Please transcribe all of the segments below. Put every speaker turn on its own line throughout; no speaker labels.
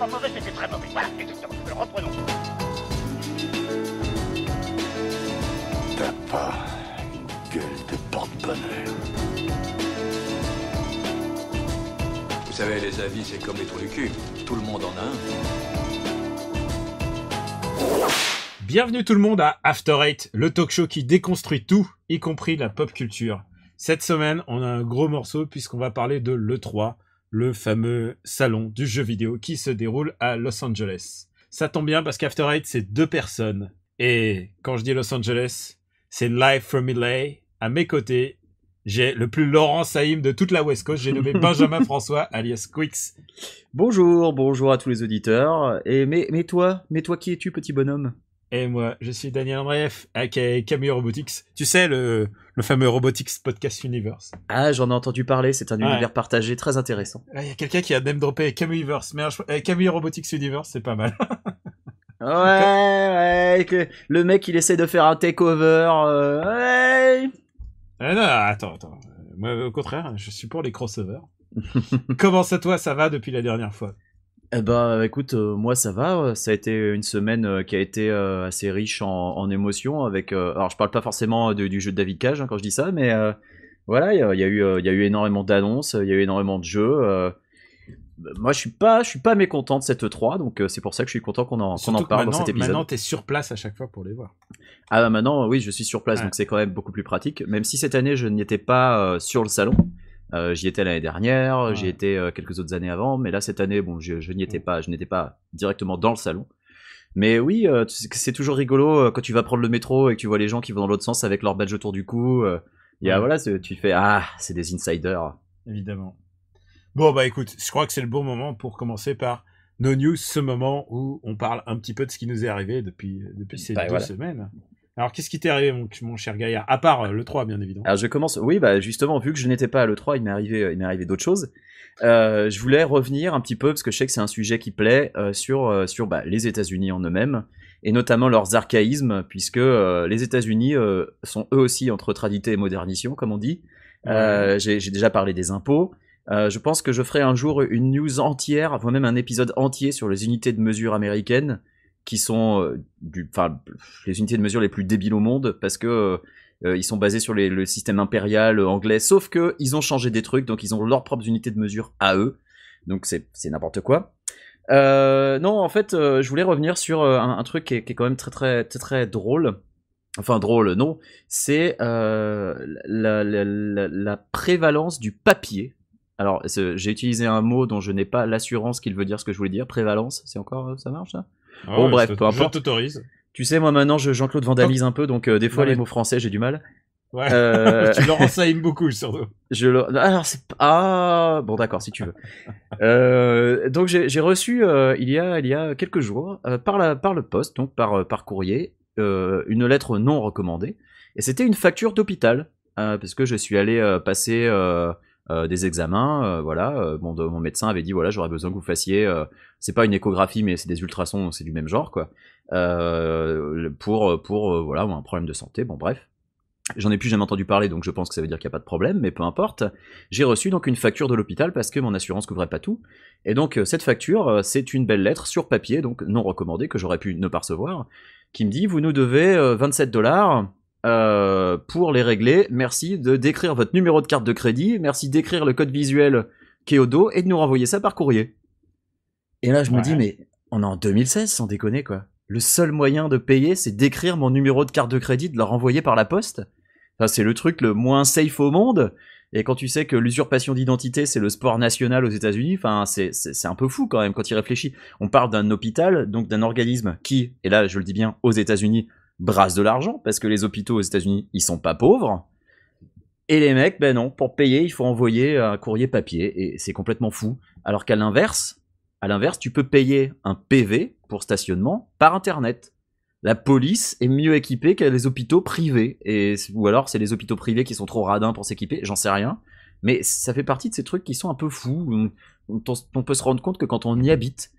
pas mauvais, c'était très mauvais. Voilà, exactement. Alors, reprenons.
T'as pas une gueule de porte-bonheur.
Vous savez, les avis, c'est comme les trous du cul. Tout le monde en a un.
Bienvenue tout le monde à After Eight, le talk show qui déconstruit tout, y compris la pop culture. Cette semaine, on a un gros morceau puisqu'on va parler de l'E3, le fameux salon du jeu vidéo qui se déroule à Los Angeles. Ça tombe bien parce qu'After Eight, c'est 2 personnes. Et quand je dis Los Angeles, c'est live from LA. À mes côtés, j'ai le plus Laurent Saïm de toute la West Coast. J'ai nommé Benjamin François, alias Quix.
Bonjour à tous les auditeurs. Et mais toi qui es-tu, petit bonhomme?
Et moi, je suis Daniel Andreev, aka Camille Robotics. Tu sais, le fameux Robotics Podcast Universe.
Ah, j'en ai entendu parler, c'est un univers partagé très intéressant.
Il y a quelqu'un qui a name droppé Camuiverse, mais Camille Robotics Universe, c'est pas mal.
Ouais, que le mec il essaie de faire un takeover, ouais.
Non, attends. Moi, au contraire, je suis pour les crossovers. Comment ça, toi, ça va depuis la dernière fois?
Eh ben, écoute, moi ça va. Ça a été une semaine qui a été assez riche en émotions. Avec, alors, je parle pas forcément du jeu de David Cage quand je dis ça, mais voilà, il y a eu énormément d'annonces, il y a eu énormément de jeux. Moi, je suis pas mécontent de cette E3, donc c'est pour ça que je suis content qu'on en parle dans cet épisode.
Maintenant, t'es sur place à chaque fois pour les voir.
Ah bah maintenant, oui, je suis sur place, donc c'est quand même beaucoup plus pratique. Même si cette année, je n'y étais pas sur le salon. J'y étais l'année dernière, j'y étais quelques autres années avant, mais là cette année, bon, je n'y étais pas, je n'étais pas directement dans le salon. Mais oui, c'est toujours rigolo quand tu vas prendre le métro et que tu vois les gens qui vont dans l'autre sens avec leur badge autour du cou. Voilà, tu fais c'est des insiders.
Évidemment. Bon bah écoute, je crois que c'est le bon moment pour commencer par nos news, ce moment où on parle un petit peu de ce qui nous est arrivé depuis ces 2 semaines. Alors, qu'est-ce qui t'est arrivé, mon cher Gaillard? À part l'E3, bien évidemment.
Alors, je commence. Oui, bah, justement, vu que je n'étais pas à l'E3, il m'est arrivé d'autres choses. Je voulais revenir un petit peu, parce que je sais que c'est un sujet qui plaît, sur les États-Unis en eux-mêmes, et notamment leurs archaïsmes, puisque les États-Unis sont eux aussi entre tradité et modernisation, comme on dit. J'ai déjà parlé des impôts. Je pense que je ferai un jour une news entière, voire même un épisode entier sur les unités de mesure américaines, qui sont les unités de mesure les plus débiles au monde, parce que ils sont basés sur le système impérial anglais, sauf que ils ont changé des trucs, donc ils ont leurs propres unités de mesure à eux, donc c'est n'importe quoi. Non, en fait, je voulais revenir sur un truc qui est quand même très très très très drôle. Enfin drôle, non, c'est la prévalence du papier. Alors, j'ai utilisé un mot dont je n'ai pas l'assurance qu'il veut dire ce que je voulais dire. Prévalence, c'est encore, ça marche ça? Bon, bref, peu importe.
Je t'autorise.
Tu sais, moi maintenant, Jean-Claude vandalise un peu, donc des fois les mots français, j'ai du mal.
Ouais. Tu leur enseignes beaucoup, surtout.
Alors c'est bon, d'accord, si tu veux. Donc j'ai reçu il y a quelques jours par le poste, donc par courrier, une lettre non recommandée, et c'était une facture d'hôpital, parce que je suis allé passer des examens, mon médecin avait dit voilà, j'aurais besoin que vous fassiez, c'est pas une échographie mais c'est des ultrasons, c'est du même genre quoi, pour voilà, un problème de santé, bon bref. J'en ai plus jamais entendu parler, donc je pense que ça veut dire qu'il n'y a pas de problème, mais peu importe. J'ai reçu donc une facture de l'hôpital parce que mon assurance couvrait pas tout. Et donc cette facture, c'est une belle lettre sur papier, donc non recommandée, que j'aurais pu ne pas recevoir, qui me dit vous nous devez $27 pour les régler. Merci de décrire votre numéro de carte de crédit, merci d'écrire le code visuel qui est au dos et de nous renvoyer ça par courrier. Et là je me dis mais on est en 2016 sans déconner quoi. Le seul moyen de payer, c'est d'écrire mon numéro de carte de crédit, de le renvoyer par la poste. Enfin, c'est le truc le moins safe au monde. Et quand tu sais que l'usurpation d'identité, c'est le sport national aux États-Unis, enfin, c'est un peu fou quand même quand tu y réfléchis. On parle d'un hôpital, donc d'un organisme qui, et là je le dis bien, aux États-Unis, brasse de l'argent, parce que les hôpitaux aux États-Unis, ils sont pas pauvres. Et les mecs, ben non, pour payer, il faut envoyer un courrier papier, et c'est complètement fou. Alors qu'à l'inverse, tu peux payer un PV pour stationnement par internet. La police est mieux équipée que les hôpitaux privés, ou alors c'est les hôpitaux privés qui sont trop radins pour s'équiper, j'en sais rien. Mais ça fait partie de ces trucs qui sont un peu fous. On peut se rendre compte que quand on y habite,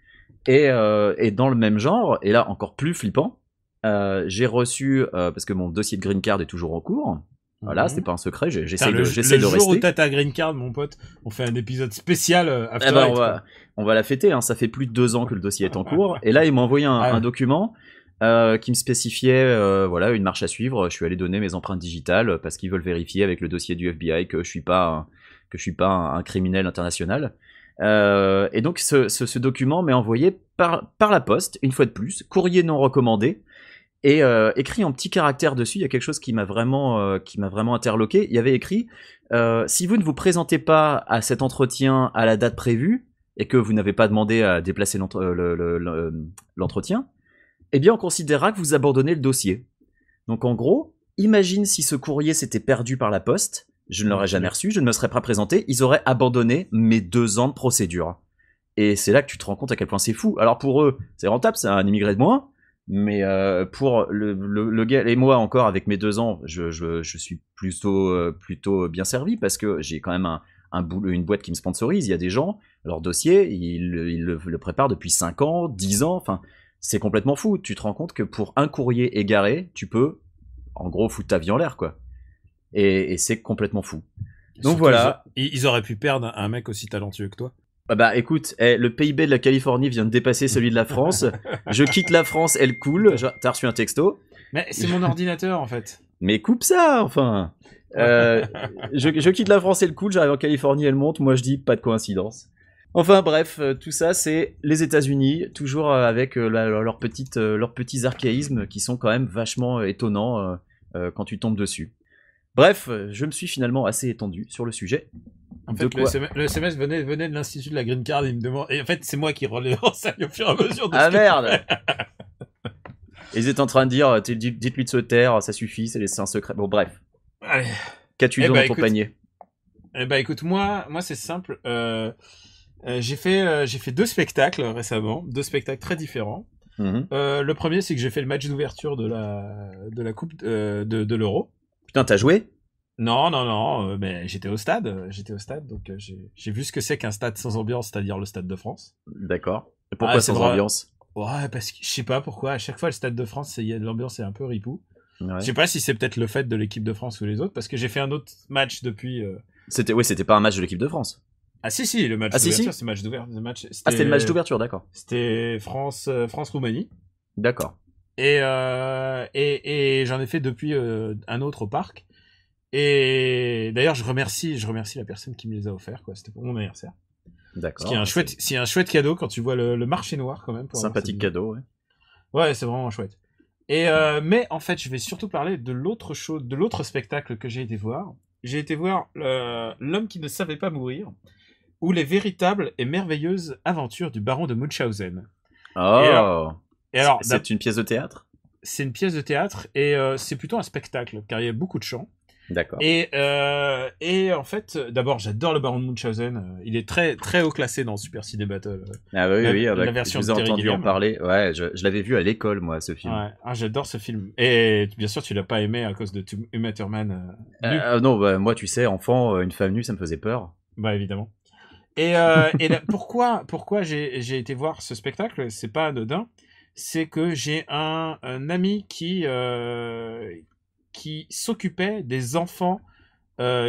et dans le même genre, et là encore plus flippant, j'ai reçu, parce que mon dossier de green card est toujours en cours, Voilà, c'était pas un secret,
Putain,
j'essaie
le
de
jour où
rester.
t'as ta green card, mon pote, on fait un épisode spécial After
Eh ben,
Eight, quoi.
on va la fêter, hein. Ça fait plus de 2 ans que le dossier est en cours. Et là, il m'a envoyé un document qui me spécifiait voilà, une marche à suivre. Je suis allé donner mes empreintes digitales parce qu'ils veulent vérifier avec le dossier du FBI que je suis pas un criminel international. Et donc, ce document m'est envoyé par la poste, une fois de plus, courrier non recommandé. Et écrit en petits caractères dessus, il y a quelque chose qui m'a vraiment interloqué. Il y avait écrit si vous ne vous présentez pas à cet entretien à la date prévue et que vous n'avez pas demandé à déplacer l'entretien, eh bien on considérera que vous abandonnez le dossier. Donc en gros, imagine si ce courrier s'était perdu par la poste, je ne l'aurais jamais reçu, je ne me serais pas présenté, ils auraient abandonné mes 2 ans de procédure. Et c'est là que tu te rends compte à quel point c'est fou. Alors pour eux, c'est rentable, c'est un immigré de moins. Mais pour le gars et moi encore avec mes 2 ans, je suis plutôt bien servi parce que j'ai quand même une boîte qui me sponsorise. Il y a des gens, leur dossier, ils le préparent depuis 5 ans, 10 ans. Enfin, c'est complètement fou. Tu te rends compte que pour un courrier égaré, tu peux en gros foutre ta vie en l'air, quoi. Et c'est complètement fou. Donc
Surtout,
voilà.
Ils auraient pu perdre un mec aussi talentueux que toi.
Bah écoute, le PIB de la Californie vient de dépasser celui de la France. Je quitte la France, elle coule. T'as reçu un texto.
Mais c'est mon ordinateur en fait.
Mais coupe ça, enfin. Je quitte la France, elle coule. J'arrive en Californie, elle monte. Moi, je dis pas de coïncidence. Enfin bref, tout ça, c'est les États-Unis, toujours avec leurs petits archaïsmes qui sont quand même vachement étonnants quand tu tombes dessus. Bref, je me suis finalement assez étendu sur le sujet.
En fait, le SMS venait de l'Institut de la Green Card, il me demande... Et en fait, c'est moi qui relève au fur et à mesure de
Ah merde. Ils étaient en train de dire, dites-lui de se taire, ça suffit, c'est un secret. Bon, bref.
Allez.
Qu'as-tu dans ton panier?
Eh ben, écoute, moi c'est simple. J'ai fait 2 spectacles récemment, 2 spectacles très différents. Le premier, c'est que j'ai fait le match d'ouverture de la Coupe de l'Euro.
Putain, t'as joué?
Non, mais j'étais au stade, donc j'ai vu ce que c'est qu'un stade sans ambiance, c'est-à-dire le Stade de France.
D'accord. Et pourquoi sans ambiance?
Ouais, parce que je sais pas pourquoi, à chaque fois le Stade de France, l'ambiance est un peu ripou.
Ouais.
Je sais pas si c'est peut-être le fait de l'équipe de France ou les autres, parce que j'ai fait un autre match depuis...
C'était pas un match de l'équipe de France.
Ah si, le match d'ouverture, c'est le match d'ouverture.
C'était le match d'ouverture, d'accord.
C'était France-Roumanie.
D'accord.
Et j'en ai fait depuis un autre au parc. Et d'ailleurs, je remercie la personne qui me les a offerts, quoi. C'était pour mon anniversaire.
D'accord.
C'est un chouette cadeau quand tu vois le marché noir, quand même.
Sympathique cadeau, ouais.
Ouais, c'est vraiment chouette. Et mais en fait, je vais surtout parler de l'autre spectacle que j'ai été voir. J'ai été voir L'homme qui ne savait pas mourir, ou les véritables et merveilleuses aventures du baron de Munchausen.
Oh.
Et alors,
c'est une pièce de théâtre?
C'est une pièce de théâtre et c'est plutôt un spectacle car il y a beaucoup de chants.
D'accord.
Et en fait, d'abord, j'adore le baron de Munchausen. Il est très très haut classé dans Super Ciné Battle.
Ah oui,
la version
je vous ai
de Terry
entendu
Gilliam.
en parler. Ouais, je l'avais vu à l'école, moi, ce film.
Ouais, j'adore ce film. Et bien sûr, tu l'as pas aimé à cause de Uma Thurman.
Non, bah, moi, tu sais, enfant, une femme nue, ça me faisait peur.
Bah évidemment. Et pourquoi j'ai été voir ce spectacle, c'est pas anodin. C'est que j'ai un ami qui s'occupait des enfants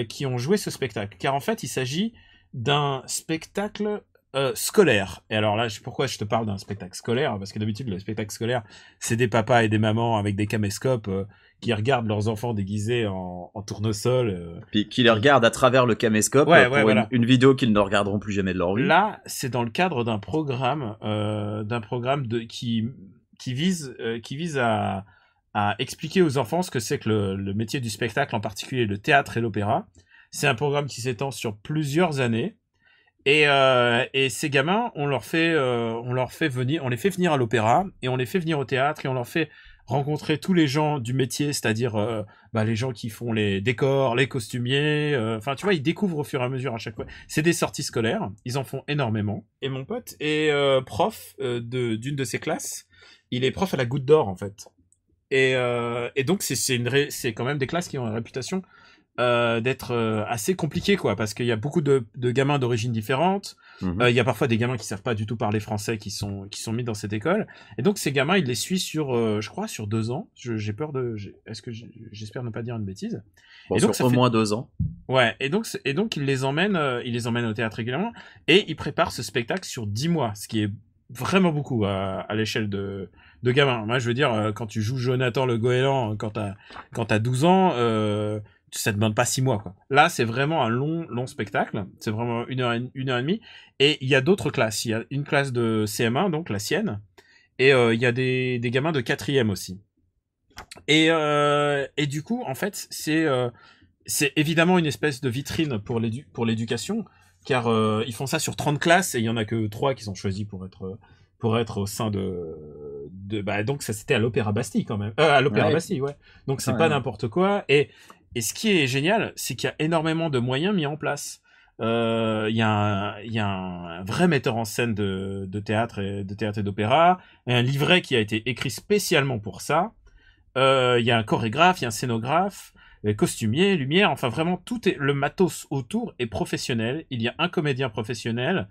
qui ont joué ce spectacle. Car en fait, il s'agit d'un spectacle scolaire. Et alors là, pourquoi je te parle d'un spectacle scolaire? Parce que d'habitude, le spectacle scolaire, c'est des papas et des mamans avec des caméscopes qui regardent leurs enfants déguisés en tournesol.
Puis qui les regardent à travers le caméscope pour voilà. une vidéo qu'ils ne regarderont plus jamais de leur vie.
Là, c'est dans le cadre d'un programme qui vise à expliquer aux enfants ce que c'est que le métier du spectacle, en particulier le théâtre et l'opéra. C'est un programme qui s'étend sur plusieurs années. Et ces gamins, on les fait venir à l'opéra, et on les fait venir au théâtre, et on leur fait rencontrer tous les gens du métier, c'est-à-dire les gens qui font les décors, les costumiers. Enfin, tu vois, ils découvrent au fur et à mesure à chaque fois. C'est des sorties scolaires, ils en font énormément. Et mon pote est prof d'une de ses classes. Il est prof à la Goutte d'Or, en fait. Et donc c'est quand même des classes qui ont une réputation assez compliqué, quoi, parce qu'il y a beaucoup de gamins d'origines différentes. Il y a parfois des gamins qui savent pas du tout parler français qui sont mis dans cette école. Et donc ces gamins, il les suit sur, je crois, sur 2 ans. J'ai peur j'espère ne pas dire une bêtise.
Bon,
Et donc
sur au moins 2 ans.
Ouais. Et donc il les emmène au théâtre régulièrement et il prépare ce spectacle sur 10 mois, ce qui est vraiment beaucoup à l'échelle de gamins. Moi, je veux dire, quand tu joues Jonathan le Goéland, quand t'as 12 ans, ça te demande pas 6 mois, quoi. Là, c'est vraiment un long spectacle. C'est vraiment 1 heure et demie. Et il y a d'autres classes. Il y a une classe de CM1, donc la sienne. Et il y a des gamins de 4e aussi. Et du coup, en fait, c'est évidemment une espèce de vitrine pour l'éducation, car ils font ça sur 30 classes et il y en a que 3 qui sont choisis pour être au sein donc ça c'était à l'Opéra Bastille quand même. À l'Opéra Bastille, ouais. Donc c'est pas n'importe quoi. Et ce qui est génial, c'est qu'il y a énormément de moyens mis en place. Il y a un vrai metteur en scène de théâtre et d'opéra, un livret qui a été écrit spécialement pour ça. Il y a un chorégraphe, il y a un scénographe, costumier, lumière, enfin vraiment le matos autour est professionnel. Il y a un comédien professionnel.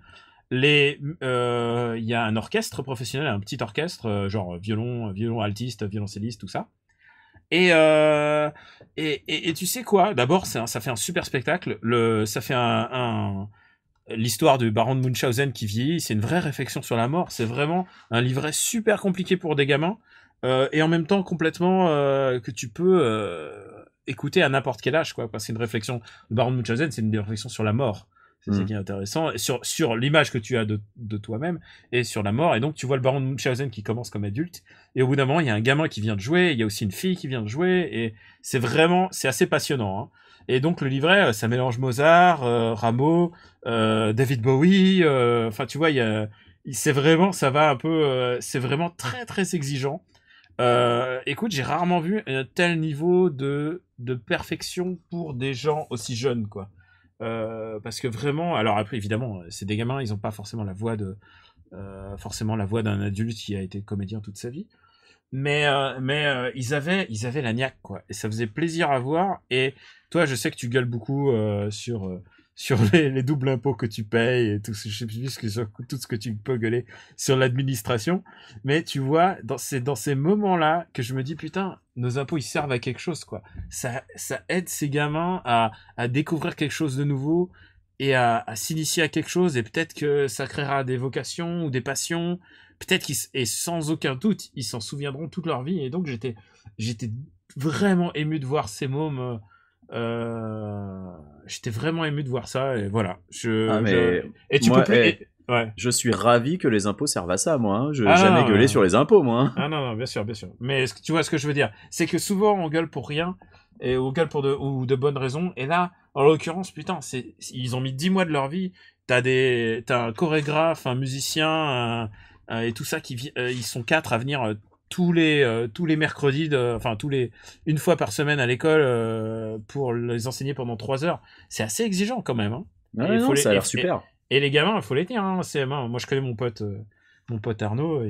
Il y a un orchestre professionnel, un petit orchestre, genre violon altiste, violoncelliste, tout ça. Et tu sais quoi? D'abord, ça fait un super spectacle. Ça fait l'histoire du baron de Munchausen qui vieillit. C'est une vraie réflexion sur la mort. C'est vraiment un livret super compliqué pour des gamins, et en même temps complètement que tu peux écouter à n'importe quel âge, quoi. Parce que c'est une réflexion. Le baron de Munchausen, c'est une réflexion sur la mort. C'est ça qui est intéressant, sur l'image que tu as de toi-même et sur la mort. Et donc tu vois le baron de Munchausen qui commence comme adulte, et au bout d'un moment il y a un gamin qui vient de jouer, il y a aussi une fille qui vient de jouer, et c'est assez passionnant, hein. Et donc le livret, ça mélange Mozart, Rameau, David Bowie, enfin tu vois, c'est vraiment, ça va un peu, c'est vraiment très très exigeant. Écoute, j'ai rarement vu un tel niveau de perfection pour des gens aussi jeunes, quoi. Parce que vraiment, alors après évidemment, c'est des gamins, ils ont pas forcément la voix d'un adulte qui a été comédien toute sa vie, mais ils avaient la niaque, quoi, et ça faisait plaisir à voir. Et toi, je sais que tu gueules beaucoup sur les doubles impôts que tu payes et tout, je sais plus tout ce que tu peux gueuler sur l'administration, mais tu vois, c'est dans ces moments-là que je me dis putain, nos impôts ils servent à quelque chose, quoi. Ça aide ces gamins à découvrir quelque chose de nouveau et à s'initier à quelque chose, et peut-être que ça créera des vocations ou des passions, peut-être et sans aucun doute ils s'en souviendront toute leur vie. Et donc j'étais vraiment ému de voir ces mômes. J'étais vraiment ému de voir ça, et voilà. Et tu peux plus. Ouais.
Je suis ravi que les impôts servent à ça, moi. Hein. Je n'ai jamais gueulé sur les impôts, moi. Hein.
Ah non, bien sûr. Mais tu vois ce que je veux dire, c'est que souvent on gueule pour rien, et on gueule pour de bonnes raisons. Et là, en l'occurrence, putain, ils ont mis 10 mois de leur vie. T'as un chorégraphe, un musicien, et tout ça ils sont 4 à venir. Tous les mercredis, une fois par semaine à l'école, pour les enseigner pendant 3 heures. C'est assez exigeant quand même, hein.
Ouais, ça a l'air super.
Et les gamins, il faut les tenir, hein, CM1. Moi, je connais mon pote Arnaud,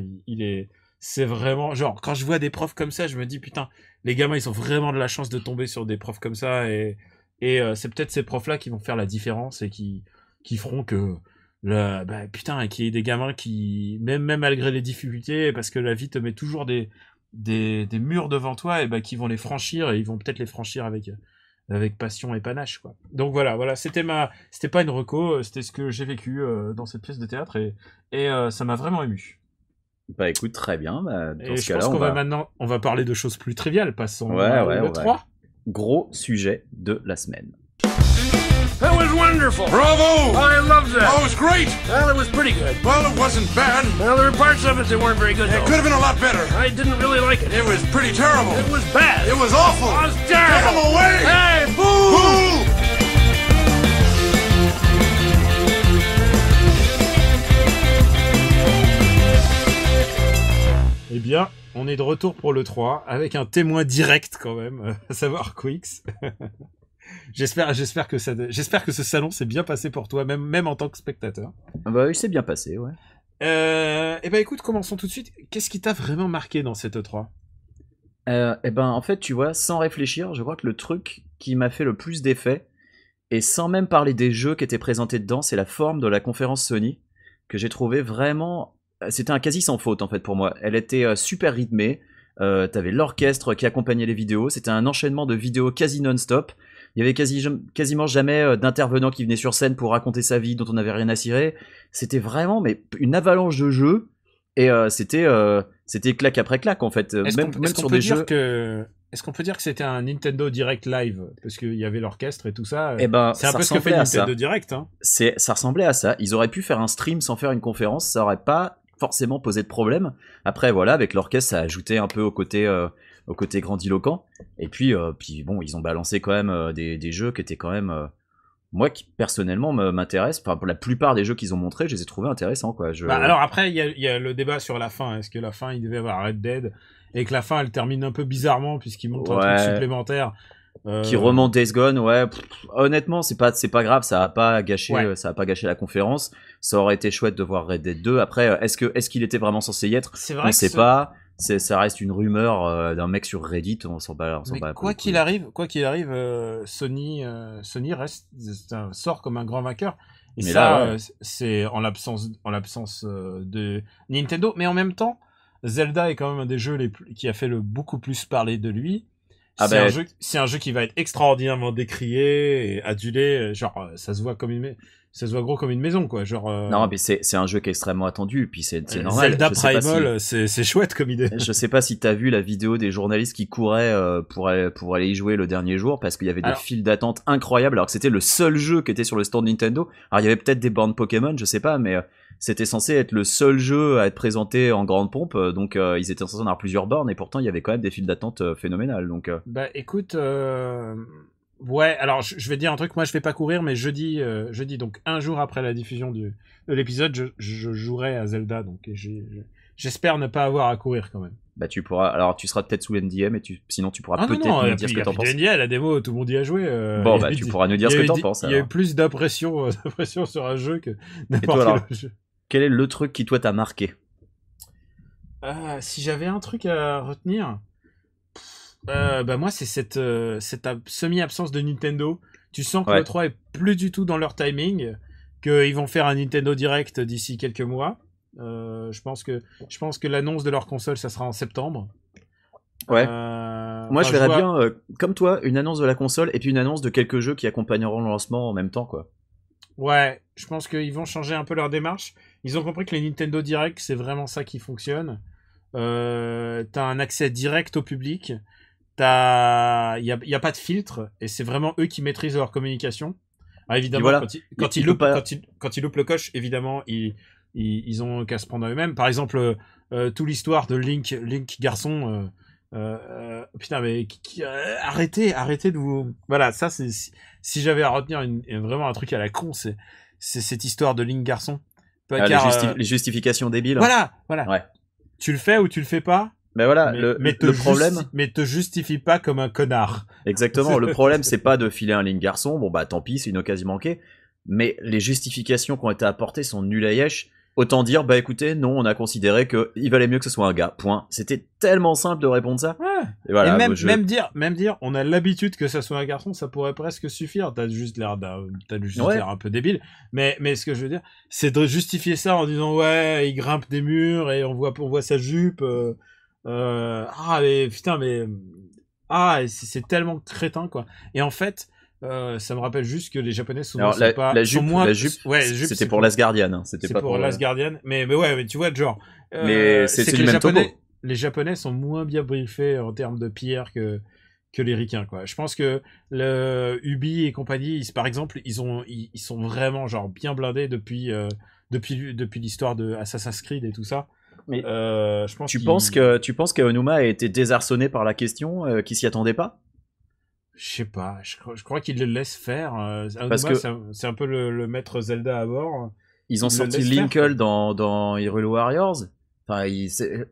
c'est vraiment, genre, quand je vois des profs comme ça, je me dis, putain, les gamins, ils ont vraiment de la chance de tomber sur des profs comme ça, et c'est peut-être ces profs-là qui vont faire la différence et qui feront que, putain, qu'il y ait des gamins qui, même malgré les difficultés, parce que la vie te met toujours des murs devant toi, et qui vont les franchir, et ils vont peut-être les franchir avec passion et panache, quoi. Donc voilà, c'était pas une reco, c'était ce que j'ai vécu dans cette pièce de théâtre, et ça m'a vraiment ému.
Bah écoute, très bien. Dans
et
ce
je
cas-là,
pense qu'on va maintenant, on va parler de choses plus triviales. Passons au 3.
Gros sujet de la semaine.
That was wonderful.
Bravo!
I loved that.
Oh, it was great!
Well, it was pretty good.
Well, it wasn't bad.
Well, there were parts of it that weren't very good,
It
though.
could have been a lot better.
I didn't really like it.
It was pretty terrible.
It was bad.
It was awful.
It was
Get him
terrible.
away!
Hey, boo!
Boo!
Eh bien, on est de retour pour le 3 avec un témoin direct quand même, à savoir Quix. J'espère que ce salon s'est bien passé pour toi, même en tant que spectateur.
Bah, il s'est bien passé, ouais.
Écoute, commençons tout de suite. Qu'est-ce qui t'a vraiment marqué dans cette E3 ?
Et ben, en fait, tu vois, sans réfléchir, je crois que le truc qui m'a fait le plus d'effet, et sans même parler des jeux qui étaient présentés dedans, c'est la forme de la conférence Sony, que j'ai trouvé vraiment... C'était un quasi sans faute, en fait, pour moi. Elle était super rythmée, t'avais l'orchestre qui accompagnait les vidéos, c'était un enchaînement de vidéos quasi non-stop. Il y avait quasiment jamais d'intervenant qui venait sur scène pour raconter sa vie dont on n'avait rien à cirer. C'était vraiment mais une avalanche de jeux, et c'était claque après claque, en fait. Même sur des jeux...
Est-ce qu'on peut dire que c'était un Nintendo Direct Live? Parce qu'il y avait l'orchestre et tout ça.
Eh ben,
c'est un
ça
peu ce que fait
ressemblait à ça.
Nintendo Direct. Hein.
Ça ressemblait à ça. Ils auraient pu faire un stream sans faire une conférence, ça aurait pas forcément posé de problème. Après, voilà, avec l'orchestre, ça ajoutait un peu au côté grandiloquent. Et puis bon, ils ont balancé quand même des jeux qui étaient quand même... moi, qui personnellement m'intéresse. Enfin, pour la plupart des jeux qu'ils ont montrés, je les ai trouvés intéressants, quoi.
Alors après, il y a le débat sur la fin. Est-ce que la fin, il devait avoir Red Dead et que la fin, elle termine un peu bizarrement puisqu'il montre un truc supplémentaire
qui remonte Days Gone, ouais. Honnêtement, c'est pas grave, ça a pas gâché la conférence. Ça aurait été chouette de voir Red Dead 2. Après, est-ce qu'il était vraiment censé y être?
C'est vrai.
On sait pas. Ça reste une rumeur d'un mec sur Reddit. On s'en bat.
Quoi qu'il arrive, Sony reste sort comme un grand vainqueur. Et mais ça, là, ouais. C'est en l'absence de Nintendo. Mais en même temps, Zelda est quand même un des jeux qui a fait beaucoup plus parler de lui. C'est un jeu qui va être extraordinairement décrié et adulé. Genre, ça se voit gros comme une maison, quoi. Genre.
Non, mais c'est un jeu qui est extrêmement attendu. Puis c'est normal.
Zelda Primal, c'est chouette comme idée.
Je sais pas si t'as vu la vidéo des journalistes qui couraient pour aller y jouer le dernier jour parce qu'il y avait des files d'attente incroyables alors que c'était le seul jeu qui était sur le stand Nintendo. Alors il y avait peut-être des bornes Pokémon, je sais pas, mais c'était censé être le seul jeu à être présenté en grande pompe. Donc ils étaient censés en avoir plusieurs bornes et pourtant il y avait quand même des files d'attente phénoménales. Donc.
Bah écoute. Ouais, alors je vais dire un truc, moi je vais pas courir, mais jeudi, donc un jour après la diffusion de l'épisode, je jouerai à Zelda, donc j'espère ne pas avoir à courir quand même.
Bah tu seras peut-être sous NDA, mais sinon tu pourras peut-être nous dire ce que t'en penses.
NDA, la démo, tout le monde y a joué.
Bon bah tu pourras nous dire ce que t'en penses.
Il y a eu plus d'impression sur un jeu que
n'importe quel jeu. Quel est le truc qui toi t'a marqué?
Si j'avais un truc à retenir... bah moi c'est cette semi-absence de Nintendo. Tu sens que le 3 est plus du tout dans leur timing, qu'ils vont faire un Nintendo Direct d'ici quelques mois. Je pense que l'annonce de leur console ça sera en septembre.
Ouais. Moi je verrais bien comme toi une annonce de la console et puis une annonce de quelques jeux qui accompagneront le lancement en même temps, quoi.
Ouais, je pense qu'ils vont changer un peu leur démarche. Ils ont compris que les Nintendo Direct c'est vraiment ça qui fonctionne. T'as un accès direct au public. Il y a pas de filtre et c'est vraiment eux qui maîtrisent leur communication. Ah, évidemment, voilà. quand ils loupent le coche, évidemment, ils ont qu'à se prendre à eux-mêmes. Par exemple, toute l'histoire de Link garçon. Putain, mais arrêtez de vous. Voilà, ça c'est si j'avais à retenir vraiment un truc à la con, c'est cette histoire de Link garçon.
Les justifications débiles.
Voilà.
Ouais.
Tu le fais ou tu le fais pas.
Mais voilà, le problème.
Mais te justifie pas comme un connard.
Exactement. Le problème, c'est pas de filer un Link garçon. Bon, bah, tant pis, c'est une occasion manquée. Mais les justifications qui ont été apportées sont nulles à yesh. Autant dire, bah, écoutez, non, on a considéré qu'il valait mieux que ce soit un gars. Point. C'était tellement simple de répondre ça.
Ouais.
Et voilà.
Et même dire, on a l'habitude que ça soit un garçon, ça pourrait presque suffire. T'as juste l'air un peu débile. Mais ce que je veux dire, c'est de justifier ça en disant, ouais, il grimpe des murs et on voit sa jupe, mais putain, c'est tellement crétin, quoi. Et en fait, ça me rappelle juste que les Japonais souvent
la jupe, c'était pour Last Guardian, hein. C'était pas pour
Last Guardian. Mais tu vois, genre,
mais c'est du même topo.
Les Japonais sont moins bien briefés en termes de PR que les Ricains, quoi. Je pense que le Ubi et compagnie, par exemple, ils sont vraiment genre bien blindés depuis l'histoire de Assassin's Creed et tout ça.
Mais je pense tu penses qu'Aonuma a été désarçonné par la question, qu'il s'y attendait pas?
Je sais pas, je crois qu'il le laisse faire.
Parce que
c'est un peu le maître Zelda à bord.
Ils ont sorti Linkle dans Hyrule Warriors. Enfin,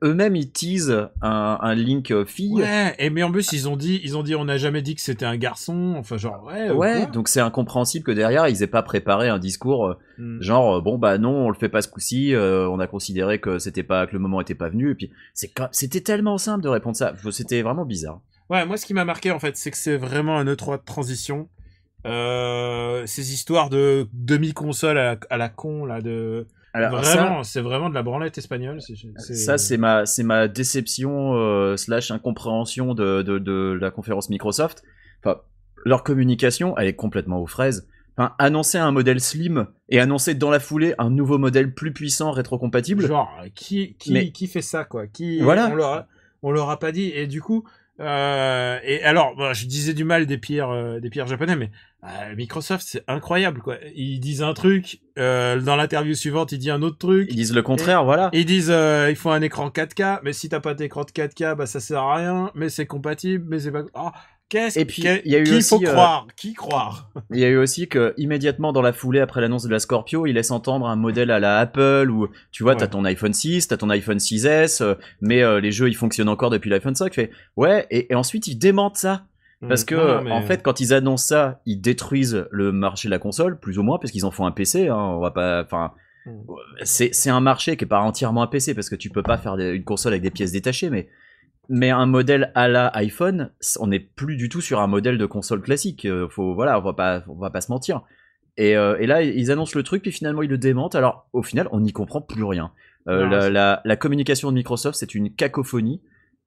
eux-mêmes ils teasent un Link fille.
Ouais, et mais en plus ils ont dit on n'a jamais dit que c'était un garçon, enfin genre
Ouais,
quoi.
donc c'est incompréhensible que derrière ils aient pas préparé un discours genre bon bah non on le fait pas ce coup-ci, on a considéré que que le moment était pas venu et puis c'était tellement simple de répondre ça, c'était vraiment bizarre.
Ouais, moi ce qui m'a marqué en fait, c'est que c'est vraiment un E3 de transition. Ces histoires de demi-console à la con là de
Alors
vraiment, c'est vraiment de la branlette espagnole.
ça c'est ma déception slash incompréhension de la conférence Microsoft. Enfin, leur communication elle est complètement aux fraises. Enfin, annoncer un modèle slim et annoncer dans la foulée un nouveau modèle plus puissant rétrocompatible.
Genre qui fait ça quoi?
Voilà.
On leur a pas dit et du coup et alors bon, je disais du mal des pires japonais mais Microsoft c'est incroyable quoi. Ils disent un truc dans l'interview suivante, ils disent un autre truc.
Ils disent le contraire, voilà.
Ils disent il faut un écran 4K, mais si t'as pas d'écran de 4K, bah ça sert à rien, mais c'est compatible, mais c'est pas
Et puis il y a eu
qui
aussi,
faut croire, qui croire.
Il y a eu aussi que immédiatement dans la foulée après l'annonce de la Scorpio, il laisse entendre un modèle à la Apple où tu vois, t'as ton iPhone 6, t'as ton iPhone 6S, mais les jeux ils fonctionnent encore depuis l'iPhone 5. Fait ouais, et ensuite ils démentent ça. Parce que en fait, quand ils annoncent ça, ils détruisent le marché de la console, plus ou moins, parce qu'ils en font un PC. Hein, on va pas, enfin, c'est un marché qui est pas entièrement un PC parce que tu peux pas faire une console avec des pièces détachées, mais un modèle à la iPhone, on n'est plus du tout sur un modèle de console classique. Voilà, on va pas se mentir. Et là, ils annoncent le truc, puis finalement ils le démentent. Alors au final, on n'y comprend plus rien. La communication de Microsoft, c'est une cacophonie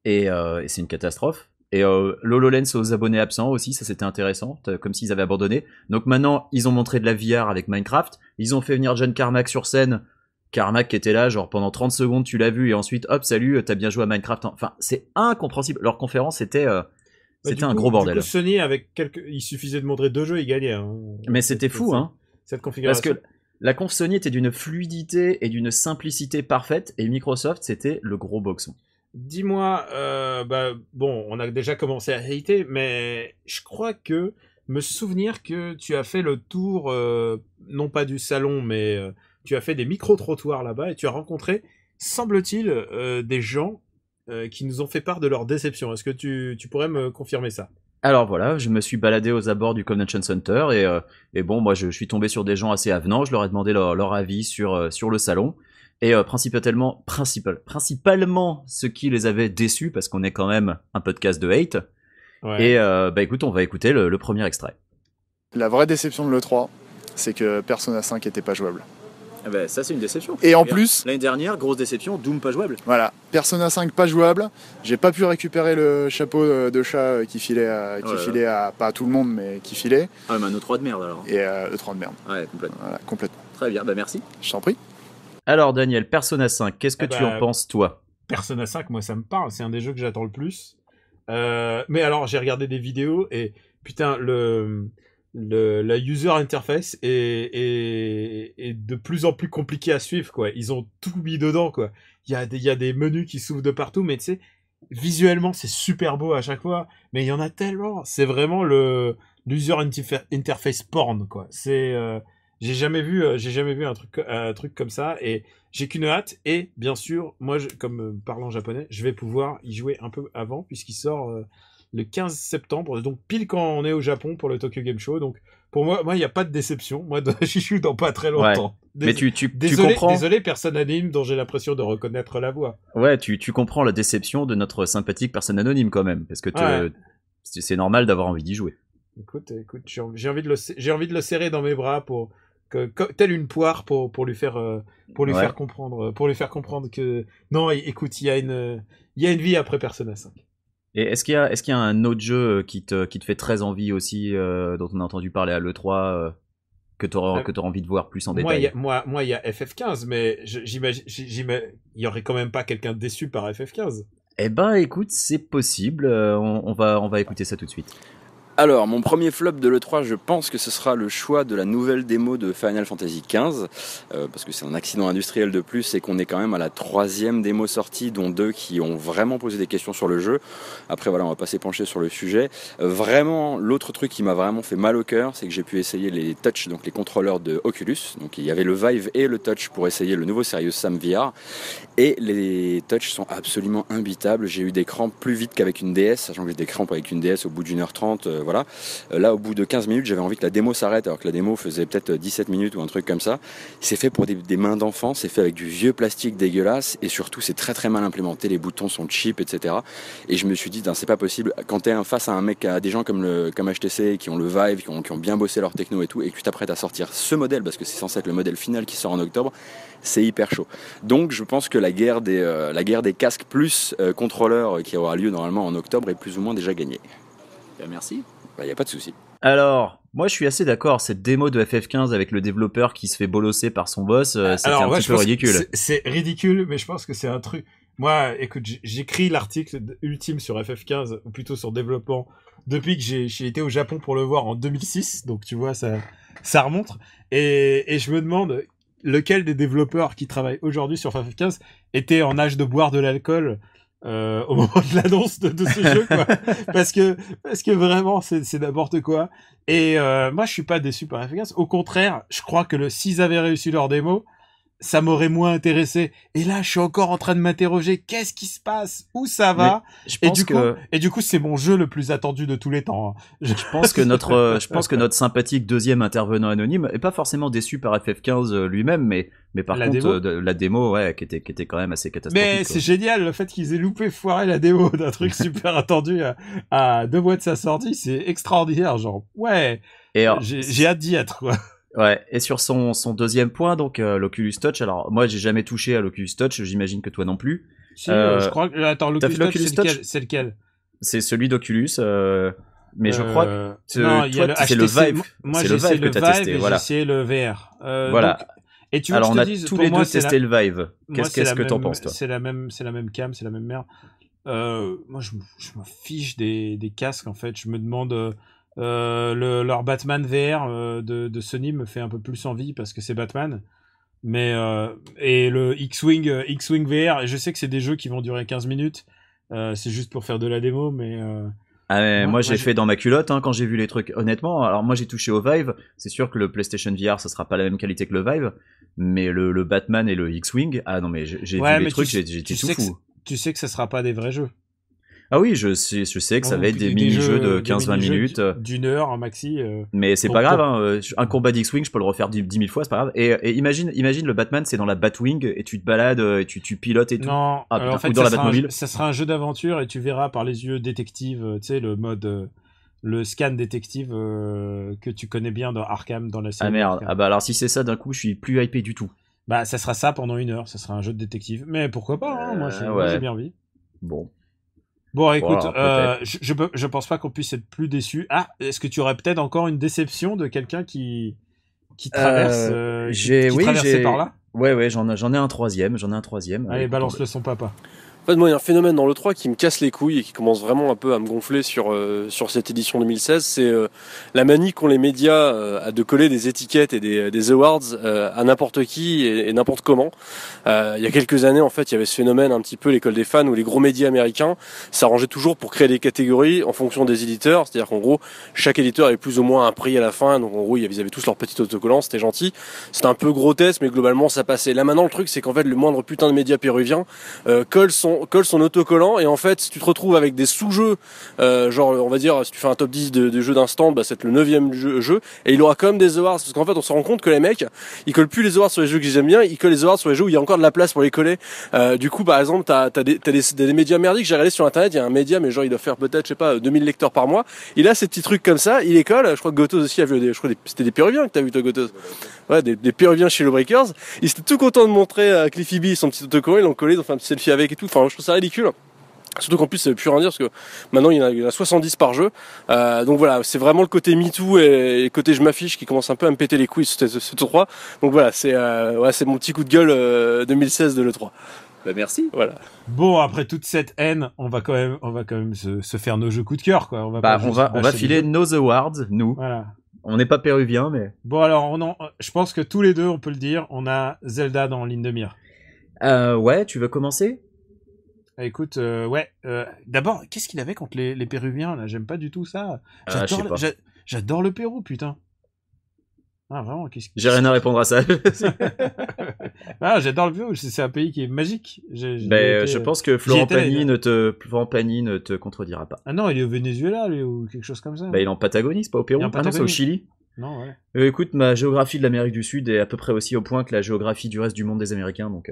et c'est une catastrophe. Et l'HoloLens aux abonnés absents aussi, ça c'était intéressant, comme s'ils avaient abandonné. Donc maintenant, ils ont montré de la VR avec Minecraft. Ils ont fait venir John Carmack sur scène. Carmack qui était là, genre pendant 30 secondes, tu l'as vu, et ensuite, hop, salut, t'as bien joué à Minecraft. Enfin, c'est incompréhensible. Leur conférence, c'était un gros bordel.
Du coup, Sony, il suffisait de montrer 2 jeux, il gagnait. Hein.
Mais c'était fou, hein.
Cette configuration.
Parce que la conf Sony était d'une fluidité et d'une simplicité parfaite, et Microsoft, c'était le gros boxon.
Dis-moi, bon, on a déjà commencé à hater, mais je crois que me souvenir que tu as fait le tour, non pas du salon, mais tu as fait des micro-trottoirs là-bas et tu as rencontré, semble-t-il, des gens qui nous ont fait part de leur déception. Est-ce que tu pourrais me confirmer ça?
Alors voilà, je me suis baladé aux abords du Convention Center et bon, moi je suis tombé sur des gens assez avenants, je leur ai demandé leur avis sur le salon. Et principalement ce qui les avait déçus, parce qu'on est quand même un podcast de hate. Ouais. Et écoute, on va écouter le premier extrait.
La vraie déception de l'E3, c'est que Persona 5 était pas jouable.
Ah bah, ça c'est une déception.
Et en plus,
l'année dernière, grosse déception, Doom pas jouable.
Voilà, Persona 5 pas jouable. J'ai pas pu récupérer le chapeau de chat qui filait à pas à tout le monde, mais qui filait.
Ah mais un E3 de merde alors.
Et E3 de merde.
Ouais, complètement.
Voilà, complètement.
Très bien, bah merci.
Je t'en prie.
Alors Daniel, Persona 5, qu'est-ce que tu en penses toi?
Persona 5, moi ça me parle, c'est un des jeux que j'attends le plus. Mais alors j'ai regardé des vidéos et putain la user interface est de plus en plus compliquée à suivre quoi. Ils ont tout mis dedans quoi. Il y a des menus qui s'ouvrent de partout, mais tu sais visuellement c'est super beau à chaque fois, mais il y en a tellement. C'est vraiment l'user interface porn quoi. C'est j'ai jamais vu un truc comme ça et j'ai qu'une hâte et bien sûr moi comme parlant japonais je vais pouvoir y jouer un peu avant puisqu'il sort le 15 septembre donc pile quand on est au Japon pour le Tokyo Game Show, donc pour moi il n'y a pas de déception, moi j'y joue dans pas très longtemps.
Ouais. Mais tu
désolé,
comprends.
Désolé personne anonyme dont j'ai l'impression de reconnaître la voix.
Ouais, tu comprends la déception de notre sympathique personne anonyme quand même, parce que c'est normal d'avoir envie d'y jouer.
Écoute, j'ai envie de le serrer dans mes bras pour telle une poire pour lui faire faire comprendre que non, écoute, il y a une vie après Persona 5.
Et est-ce qu'il y a un autre jeu qui te fait très envie aussi, dont on a entendu parler à l'E3, que t'auras envie de voir plus en détail?
Moi, il y a FF15, mais j'imagine, il y aurait quand même pas quelqu'un déçu par FF15.
Eh ben, écoute, c'est possible. On va écouter ça tout de suite.
Alors, mon premier flop de l'E3, je pense que ce sera le choix de la nouvelle démo de Final Fantasy XV, parce que c'est un accident industriel de plus et qu'on est quand même à la 3e démo sortie, dont 2 qui ont vraiment posé des questions sur le jeu. Après, voilà, on va pas s'épancher sur le sujet. Vraiment, l'autre truc qui m'a vraiment fait mal au cœur, c'est que j'ai pu essayer les touch, donc les contrôleurs de Oculus. Donc, il y avait le Vive et le touch pour essayer le nouveau Serious Sam VR. Et les touch sont absolument imbitables. J'ai eu des crampes plus vite qu'avec une DS, sachant que j'ai des crampes avec une DS au bout d'1h30. Voilà. Là, au bout de 15 minutes, j'avais envie que la démo s'arrête, alors que la démo faisait peut-être 17 minutes ou un truc comme ça. C'est fait pour des mains d'enfants, c'est fait avec du vieux plastique dégueulasse, et surtout, c'est très très mal implémenté, les boutons sont cheap, etc. Et je me suis dit, c'est pas possible, quand t'es face à un mec, à des gens comme HTC, qui ont le Vive, qui ont bien bossé leur techno et tout, et que tu t'apprêtes à sortir ce modèle, parce que c'est censé être le modèle final qui sort en octobre, c'est hyper chaud. Donc, je pense que la guerre des casques plus contrôleurs qui aura lieu normalement en octobre est plus ou moins déjà gagnée.
Merci.
Il n'y a pas de souci.
Alors, moi je suis assez d'accord, cette démo de FF15 avec le développeur qui se fait bolosser par son boss, c'était un petit peu ridicule.
C'est ridicule, mais je pense que c'est un truc... Moi, écoute, j'écris l'article ultime sur FF15, ou plutôt sur développement, depuis que j'ai été au Japon pour le voir en 2006, donc tu vois, ça remonte. Et je me demande lequel des développeurs qui travaillent aujourd'hui sur FF15 était en âge de boire de l'alcool au moment de l'annonce de ce jeu, quoi. parce que vraiment c'est n'importe quoi. Et moi je suis pas déçu par FF15, au contraire, je crois que s'ils avaient réussi leur démo, ça m'aurait moins intéressé. Et là, je suis encore en train de m'interroger, qu'est-ce qui se passe? Où ça va? Et du coup, c'est mon jeu le plus attendu de tous les temps.
Je pense que notre sympathique deuxième intervenant anonyme est pas forcément déçu par FF15 lui-même, mais par contre, la démo, ouais, qui était quand même assez catastrophique.
Mais c'est génial, le fait qu'ils aient foiré la démo d'un truc super attendu à 2 mois de sa sortie, c'est extraordinaire, genre, ouais. Et alors, j'ai hâte d'y être, quoi.
Ouais, et sur son deuxième point, donc l'Oculus Touch, alors moi j'ai jamais touché à l'Oculus Touch, j'imagine que toi non plus.
Si, je crois que... Attends, l'Oculus Touch, c'est lequel?
C'est celui d'Oculus, mais je crois que c'est
le
Vive.
Moi j'ai essayé le Vive et j'ai essayé le VR.
Voilà.
Donc, et tu
alors on a tous les deux testé le Vive. Qu'est-ce que t'en penses, toi?
C'est la même cam, c'est la même merde. Moi je me fiche des casques, en fait. Je me demande... leur Batman VR de Sony me fait un peu plus envie parce que c'est Batman, mais et le X-Wing VR, et je sais que c'est des jeux qui vont durer 15 minutes, c'est juste pour faire de la démo, mais
moi j'ai fait dans ma culotte quand j'ai vu les trucs, honnêtement. Alors moi j'ai touché au Vive, c'est sûr que le PlayStation VR ça sera pas la même qualité que le Vive, mais le Batman et le X-Wing, ah non mais j'ai vu les trucs, j'étais tout fou.
Tu sais que ça sera pas des vrais jeux.
Ah oui, je sais que ça va être des mini-jeux de 15-20 minutes.
D'une heure, en maxi.
Mais c'est pas grave, un combat d'X-Wing, je peux le refaire 10 000 fois, c'est pas grave. Et imagine le Batman, c'est dans la Batwing, et tu te balades, et tu pilotes et tout.
Non, en fait,
ou dans la Batmobile.
Ça sera un jeu d'aventure, et tu verras par les yeux détective, tu sais, le mode... le scan détective que tu connais bien dans Arkham, dans la série.
Ah merde,
Arkham.
ah bah alors si c'est ça, d'un coup, je suis plus hypé du tout.
Bah, ça sera ça pendant 1 heure, ça sera un jeu de détective. Mais pourquoi pas, moi j'ai bien envie. Bon, écoute, voilà, je pense pas qu'on puisse être plus déçu. Ah, est-ce que tu aurais peut-être encore une déception de quelqu'un qui traverse, traversait par là?
Ouais, j'en ai un troisième.
Allez, balance le son papa.
En fait, moi, il y a un phénomène dans l'E3 qui me casse les couilles et qui commence vraiment un peu à me gonfler sur cette édition 2016. C'est la manie qu'ont les médias de coller des étiquettes et des awards à n'importe qui et n'importe comment. Il y a quelques années, en fait, il y avait ce phénomène un petit peu, l'école des fans, où les gros médias américains s'arrangeaient toujours pour créer des catégories en fonction des éditeurs. C'est-à-dire qu'en gros, chaque éditeur avait plus ou moins un prix à la fin. Donc en gros, ils avaient tous leur petit autocollant, c'était gentil. C'était un peu grotesque, mais globalement, ça passait. Là maintenant, le truc, c'est qu'en fait, le moindre putain de média péruvien colle son autocollant, et en fait si tu te retrouves avec des sous-jeux, genre on va dire si tu fais un top 10 de jeux d'instant, bah c'est le 9e jeu, et il aura quand même des awards, parce qu'en fait on se rend compte que les mecs ils collent plus les awards sur les jeux qu'ils aiment bien, ils collent les awards sur les jeux où il y a encore de la place pour les coller. Du coup par exemple t'as des médias merdiques. J'ai regardé sur internet, il y a un média mais genre il doit faire peut-être je sais pas 2000 lecteurs par mois, il a ces petits trucs comme ça, il les colle. Je crois que Gotos aussi a vu c'était des Péruviens que t'as vu toi, Gotos. Ouais, des Péruviens chez le Breakers, ils étaient tout contents de montrer à Cliffy B son petit autocollant, ils l'ont collé, ils ont fait un petit selfie avec et tout. Enfin je trouve ça ridicule. Surtout qu'en plus ça veut plus rien dire parce que maintenant il y en a 70 par jeu. Donc voilà, c'est vraiment le côté MeToo et le côté je m'affiche qui commence un peu à me péter les couilles ce 3. Donc voilà, c'est mon petit coup de gueule 2016 de l'E3.
Bah merci.
Voilà.
Bon, après toute cette haine, on va quand même se faire nos jeux coup de cœur, quoi. On va
Bah
pas
on
juste
va
bâcher
filer
des jeux.
nos awards, nous.
Voilà.
On n'est pas péruviens, mais.
Bon, alors, je pense que tous les deux, on peut le dire, on a Zelda dans ligne de mire.
Ouais, tu veux commencer?
Écoute, ouais. D'abord, qu'est-ce qu'il avait contre les Péruviens, là? J'aime pas du tout ça.
Je sais pas.
J'adore le Pérou, putain. Ah, vraiment,
J'ai rien à répondre à ça.
Ah, j'adore le Pérou, c'est un pays qui est magique.
Je pense que Florent Pagny ne te contredira pas.
Ah non, il est au Venezuela, lui, ou quelque chose comme ça.
Bah, il est en Patagonie, c'est pas au Pérou.
Il est en
Ah non, c'est au
Patagonie.
Chili.
Non, ouais.
Écoute, ma géographie de l'Amérique du Sud est à peu près aussi au point que la géographie du reste du monde des Américains, donc.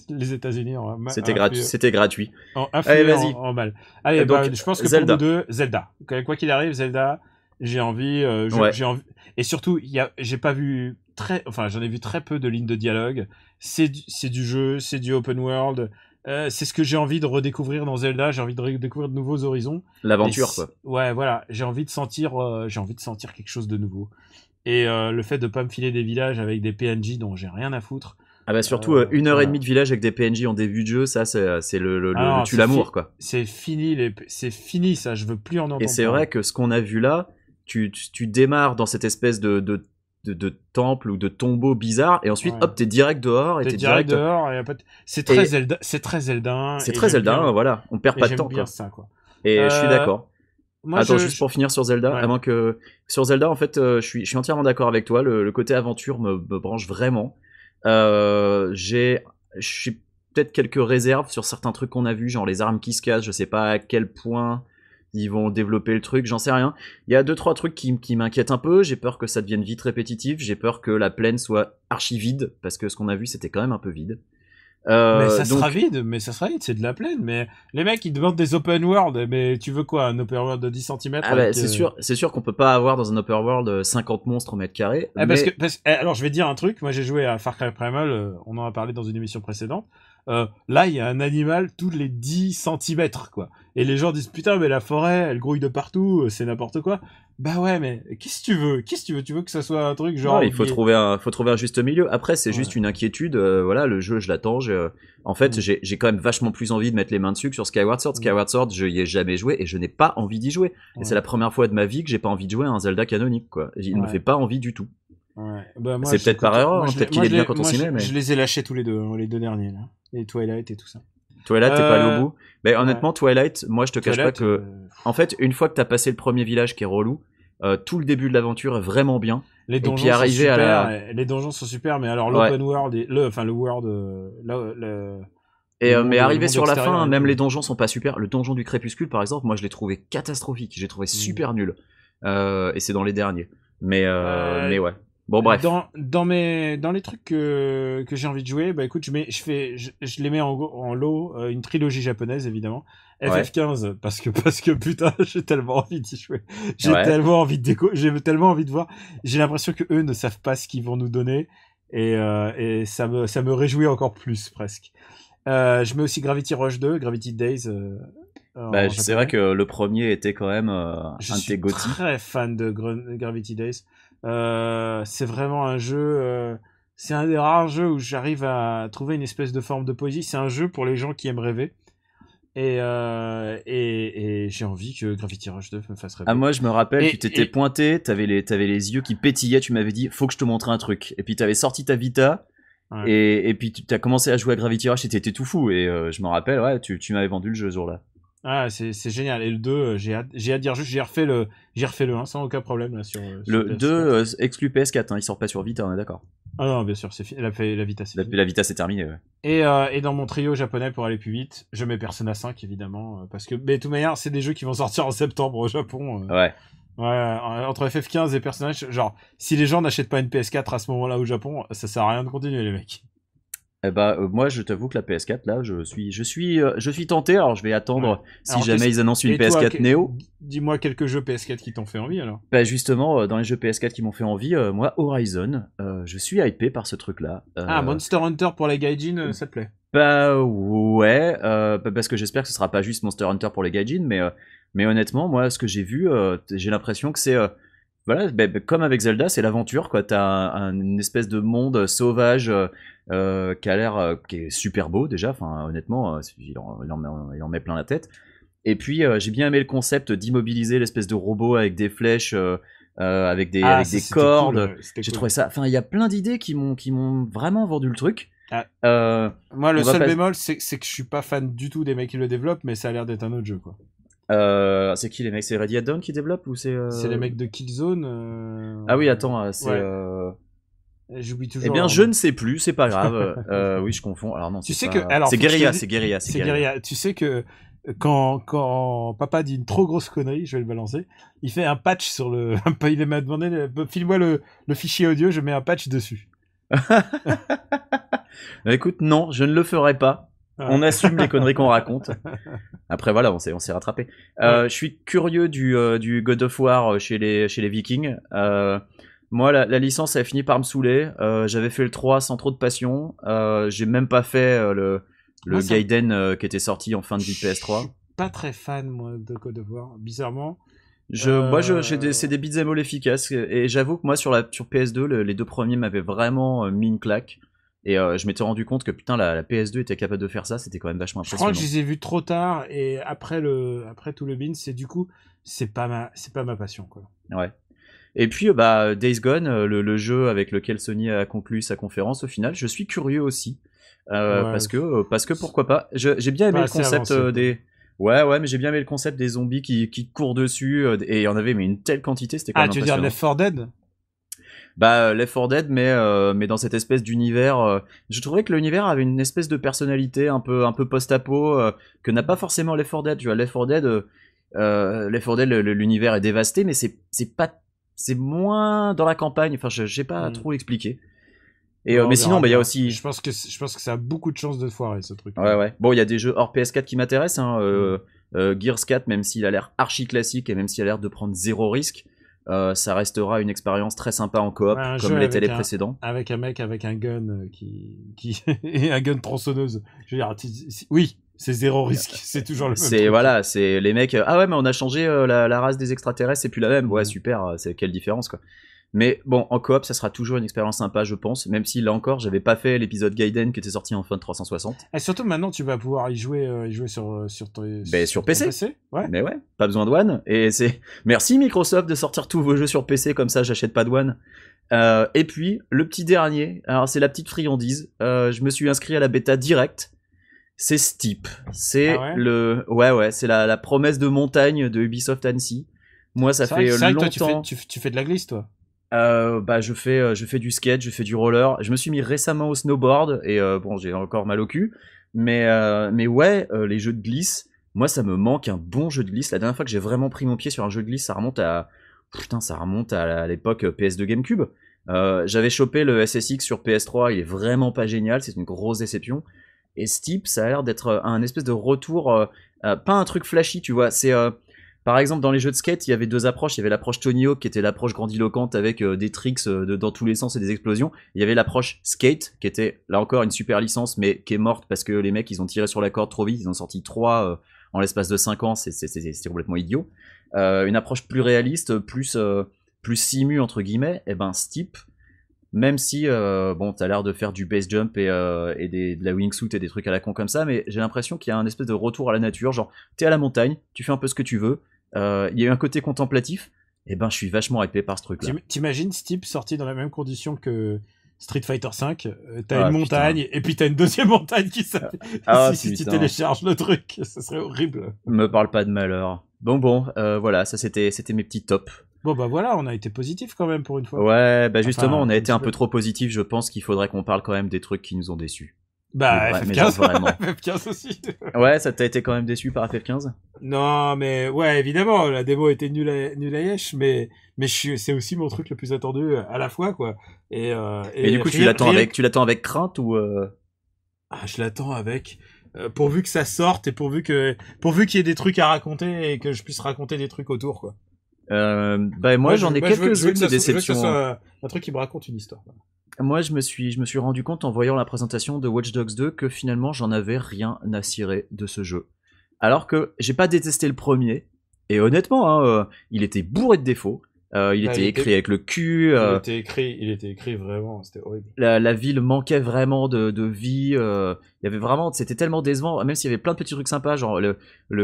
Les États-Unis,
C'était gratuit.
Allez, vas-y. En mal. Allez,
Donc,
je pense que
Zelda.
pour nous deux, Zelda. Quoi qu'il arrive, Zelda, j'ai envie, j'ai envie. Et surtout, j'ai pas vu j'en ai vu très peu de lignes de dialogue. C'est du jeu, c'est du open world. C'est ce que j'ai envie de redécouvrir dans Zelda. J'ai envie de redécouvrir de nouveaux horizons.
L'aventure, quoi.
Ouais, voilà. J'ai envie de sentir quelque chose de nouveau. Et le fait de pas me filer des villages avec des PNJ dont j'ai rien à foutre.
Ah bah surtout 1h30 de village avec des PNJ en début de jeu, ça c'est le tue l'amour, quoi.
C'est fini ça, je veux plus en entendre.
Et c'est vrai que ce qu'on a vu là, tu démarres dans cette espèce de temple ou de tombeau bizarre et ensuite hop t'es direct dehors et t'es direct
dehors et c'est très Zelda, c'est très Zelda.
C'est très Zelda, voilà, on perd pas de temps, quoi.
Ça, quoi.
Et je suis d'accord. Attends, juste pour finir sur Zelda,
ouais.
avant que sur Zelda en fait, je suis entièrement d'accord avec toi. Le côté aventure me branche vraiment. J'ai peut-être quelques réserves sur certains trucs qu'on a vus, genre les armes qui se cassent. Je sais pas à quel point ils vont développer le truc, j'en sais rien. Il y a 2-3 trucs qui m'inquiètent un peu. J'ai peur que ça devienne vite répétitif. J'ai peur que la plaine soit archi vide, parce que ce qu'on a vu c'était quand même un peu vide.
Mais ça sera vide, c'est de la plaine. Mais les mecs ils demandent des open world, mais tu veux quoi, un open world de 10 cm?
Ah bah, c'est sûr qu'on peut pas avoir dans un open world 50 monstres au mètre carré.
Alors je vais te dire un truc, moi j'ai joué à Far Cry Primal, on en a parlé dans une émission précédente. Là il y a un animal tous les 10 cm quoi. Et les gens disent putain mais la forêt elle grouille de partout, c'est n'importe quoi. Bah ouais mais qu'est-ce que tu veux? Tu veux que ça soit un truc genre...
Non, il faut trouver un juste milieu. Après c'est juste une inquiétude, voilà, le jeu je l'attends. En fait j'ai quand même vachement plus envie de mettre les mains dessus que sur Skyward Sword. Skyward Sword je y ai jamais joué et je n'ai pas envie d'y jouer. Et c'est la première fois de ma vie que j'ai pas envie de jouer à un Zelda canonique, quoi. Il me fait pas envie du tout.
Ouais. Bah, moi,
c'est peut-être par erreur, peut-être qu'il est bien quand on s'y met. Mais...
Je les ai lâchés tous les deux, les deux derniers là, les Twilight et tout ça.
Twilight, t'es pas allé au bout. Mais honnêtement, Twilight, moi je te cache pas que, en fait, une fois que t'as passé le premier village qui est relou, tout le début de l'aventure est vraiment bien.
Les donjons,
et puis arriver
les donjons sont super, mais alors l'open world, le world,
mais arrivé sur la fin, même les donjons sont pas super. Le donjon du crépuscule, par exemple, moi je l'ai trouvé catastrophique. J'ai trouvé super nul. Et c'est dans les derniers. Mais ouais. Bon bref.
Dans les trucs que j'ai envie de jouer, bah écoute, je les mets en lot, une trilogie japonaise évidemment. FF15 parce que putain, j'ai tellement envie d'y jouer. J'ai tellement envie de voir. J'ai l'impression que eux ne savent pas ce qu'ils vont nous donner et ça me réjouit encore plus presque. Je mets aussi Gravity Rush 2, Gravity Days.
C'est vrai que le premier était quand même un de tes GOTY.
Je suis très fan de Gravity Days. C'est vraiment un jeu. C'est un des rares jeux où j'arrive à trouver une espèce de forme de poésie. C'est un jeu pour les gens qui aiment rêver. Et j'ai envie que Gravity Rush 2 me fasse rêver.
Ah moi je me rappelle, tu t'étais pointé, t'avais les yeux qui pétillaient, tu m'avais dit faut que je te montre un truc. Et puis t'avais sorti ta Vita. Ouais. Et puis tu as commencé à jouer à Gravity Rush et t'étais tout fou. Et je me rappelle, ouais, tu m'avais vendu le jeu ce jour-là.
Ah, c'est génial. Et le 2, j'ai hâte d'y rejouer. J'ai refait le 1 sans aucun problème là sur
le 2 exclu PS4, hein, il sort pas sur Vita, on est d'accord.
Ah non, bien sûr, c'est fini. La Vita, c'est fini.
La Vita, c'est terminé, ouais.
Et dans mon trio japonais, pour aller plus vite, je mets Persona 5, évidemment, parce que, mais de toute manière, c'est des jeux qui vont sortir en septembre au Japon.
Ouais.
Ouais, entre FF15 et Persona, genre, si les gens n'achètent pas une PS4 à ce moment-là au Japon, ça sert à rien de continuer, les mecs.
Eh bah, moi, je t'avoue que la PS4, là, je suis tenté. Alors, je vais attendre si jamais ils annoncent une PS4 Neo.
Dis-moi quelques jeux PS4 qui t'ont fait envie, alors.
Bah, justement, dans les jeux PS4 qui m'ont fait envie, moi, Horizon, je suis hypé par ce truc-là.
Monster Hunter pour les gaijin, ça te plaît?
Bah, ouais, parce que j'espère que ce sera pas juste Monster Hunter pour les gaijin, mais honnêtement, moi, ce que j'ai vu, j'ai l'impression que c'est... voilà, comme avec Zelda, c'est l'aventure, quoi. T'as une espèce de monde sauvage qui a l'air, qui est super beau déjà. Enfin, honnêtement, il en met plein la tête. Et puis j'ai bien aimé le concept d'immobiliser l'espèce de robot avec des flèches, avec des cordes.
Cool,
J'ai
cool.
trouvé ça. Enfin, il y a plein d'idées qui m'ont vraiment vendu le truc.
Moi, le
on va
seul
pas-
bémol, c'est que je suis pas fan du tout des mecs qui le développent, mais ça a l'air d'être un autre jeu, quoi.
C'est qui les mecs? C'est Ready at Dawn qui développe ou c'est
C'est les mecs de Killzone.
Ah oui, attends, c'est.
Ouais. J'oublie toujours.
Eh bien,
leur
je
nom.
ne sais plus, c'est pas grave. Oui, je confonds. Alors non,
Tu
c'est
sais
pas-
que- alors,
c'est
faut que je te
Guerilla,
dise-
c'est Guerilla,
C'est Guerilla. Tu sais que quand papa dit une trop grosse connerie, je vais le balancer, il fait un patch sur le. Il m'a demandé, file-moi le fichier audio, je mets un patch dessus.
Écoute, non, je ne le ferai pas.
Ah.
On assume les conneries qu'on raconte. Après, voilà, on s'est rattrapé. Je suis curieux du God of War chez les Vikings. Moi, la licence, elle a fini par me saouler. J'avais fait le 3 sans trop de passion. J'ai même pas fait le
Moi, ça-
Gaiden qui était sorti en fin de vie PS3.
Je suis pas très fan, moi, de God of War, bizarrement.
C'est des beat'em all efficaces. Et j'avoue que moi, sur PS2, les deux premiers m'avaient vraiment mis une claque. Et je m'étais rendu compte que putain, la PS2 était capable de faire ça. C'était quand même vachement
Je crois
impressionnant.
que je les ai vus trop tard et après tout le bin, c'est du coup, c'est pas ma passion, quoi.
Ouais. Et puis, Days Gone, le jeu avec lequel Sony a conclu sa conférence, au final, je suis curieux aussi. Parce que pourquoi pas. J'ai bien aimé
Pas
le
assez
concept
avancé, quoi.
des. Ouais, mais j'ai bien aimé le concept des zombies qui courent dessus. Et il y en avait, mais une telle quantité, c'était quand
Ah,
même
tu veux dire
impressionnant.
Left 4 Dead?
Left 4 Dead, mais dans cette espèce d'univers. Je trouvais que l'univers avait une espèce de personnalité un peu post-apo que n'a pas forcément Left 4 Dead. Tu vois, Left 4 Dead, l'univers est dévasté, mais c'est moins dans la campagne. Enfin, je sais pas trop l'expliquer. Et
On
mais
verra
sinon, il y a
bien.
aussi.
Je pense que ça a beaucoup de chances de foirer, ce truc.
Ouais. Bon, il y a des jeux hors PS4 qui m'intéressent. Gears 4, même s'il a l'air archi classique et même s'il a l'air de prendre zéro risque, ça restera une expérience très sympa en coop,
Ouais, un
comme
jeu
l'étaient les
avec
précédents.
Avec un mec avec un gun qui et un gun tronçonneuse. Je veux dire, oui, c'est zéro risque. C'est toujours le même.
C'est
truc.
voilà, c'est les mecs. Ah ouais, mais on a changé la race des extraterrestres, c'est plus la même. Ouais, super. C'est quelle différence quoi. Mais bon, en coop, ça sera toujours une expérience sympa, je pense. Même si là encore, j'avais pas fait l'épisode Gaiden qui était sorti en fin de 360.
Et surtout maintenant, tu vas pouvoir y jouer sur
Sur
ton
PC.
Ouais.
Mais ouais, pas besoin de One. Et c'est merci Microsoft de sortir tous vos jeux sur PC comme ça, j'achète pas de One. Et puis le petit dernier, alors c'est la petite friandise. Je me suis inscrit à la bêta direct. C'est Steep. C'est
ouais
c'est la promesse de montagne de Ubisoft Annecy. Moi, ça fait
c'est vrai que
longtemps.
toi, tu fais de la glisse, toi.
Je fais du skate, je fais du roller. Je me suis mis récemment au snowboard et bon, j'ai encore mal au cul. Mais ouais, les jeux de glisse, moi, ça me manque un bon jeu de glisse. La dernière fois que j'ai vraiment pris mon pied sur un jeu de glisse, ça remonte à l'époque PS2 GameCube. J'avais chopé le SSX sur PS3, il est vraiment pas génial, c'est une grosse déception. Et Steep, ça a l'air d'être un espèce de retour, pas un truc flashy, tu vois. C'est par exemple, dans les jeux de skate, il y avait deux approches. Il y avait l'approche Tony Hawk, qui était l'approche grandiloquente avec des tricks dans tous les sens et des explosions. Il y avait l'approche Skate, qui était là encore une super licence, mais qui est morte parce que les mecs, ils ont tiré sur la corde trop vite. Ils ont sorti 3 en l'espace de 5 ans. C'est complètement idiot. Une approche plus réaliste, plus simu, entre guillemets. Et ben, Steep, même si, t'as l'air de faire du base jump et de la wingsuit et des trucs à la con comme ça, mais j'ai l'impression qu'il y a un espèce de retour à la nature. Genre, t'es à la montagne, tu fais un peu ce que tu veux. Il y a eu un côté contemplatif, et ben je suis vachement hypé par ce truc là.
T'imagines Steep sorti dans la même condition que Street Fighter V, t'as une montagne et puis t'as une deuxième montagne qui s'appelle. Si tu télécharges le truc, ça serait horrible.
Me parle pas de malheur. Bon, voilà, ça c'était mes petits tops.
Bon bah voilà, on a été positif quand même pour une fois.
Ouais, bah justement, on a été un peu trop positif, je pense qu'il faudrait qu'on parle quand même des trucs qui nous ont déçus.
Bah FF15, FF15 aussi.
Ouais, ça t'a été quand même déçu par FF15 ?
Non, mais ouais, évidemment, la démo était nulle à yesh, mais c'est aussi mon truc le plus attendu à la fois, quoi. Et
du coup, tu l'attends avec crainte ou
Ah, je l'attends avec pourvu que ça sorte et pourvu qu'il y ait des trucs à raconter et que je puisse raconter des trucs autour, quoi.
Moi, j'en ai quelques-unes de déceptions.
Je veux que ça soit un truc qui me raconte une histoire.
Moi, je me suis rendu compte en voyant la présentation de Watch Dogs 2 que finalement, j'en avais rien à cirer de ce jeu. Alors que j'ai pas détesté le premier, et honnêtement, il était bourré de défauts. Il était écrit avec le cul.
Il était écrit vraiment, c'était horrible.
La ville manquait vraiment de vie. Il y avait vraiment, c'était tellement décevant. Même s'il y avait plein de petits trucs sympas, genre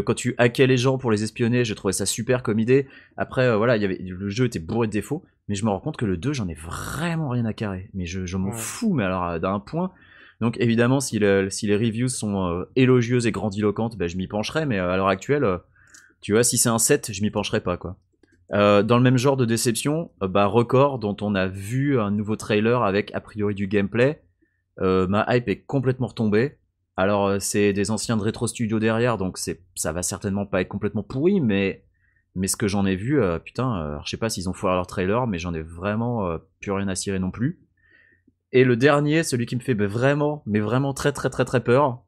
quand tu hackais les gens pour les espionner, j'ai trouvé ça super comme idée. Après, voilà, le jeu était bourré de défauts, mais je me rends compte que le 2, j'en ai vraiment rien à carrer. Mais je m'en fous, mais alors d'un point. Donc évidemment, si les reviews sont élogieuses et grandiloquentes, ben, je m'y pencherai. Mais à l'heure actuelle, tu vois, si c'est un 7, je m'y pencherai pas, quoi. Dans le même genre de déception, Record, dont on a vu un nouveau trailer avec a priori du gameplay, ma hype est complètement retombée. Alors c'est des anciens de Retro Studio derrière, donc ça va certainement pas être complètement pourri, mais ce que j'en ai vu, je sais pas s'ils ont foiré leur trailer, mais j'en ai vraiment plus rien à cirer non plus. Et le dernier, celui qui me fait vraiment très très très très peur,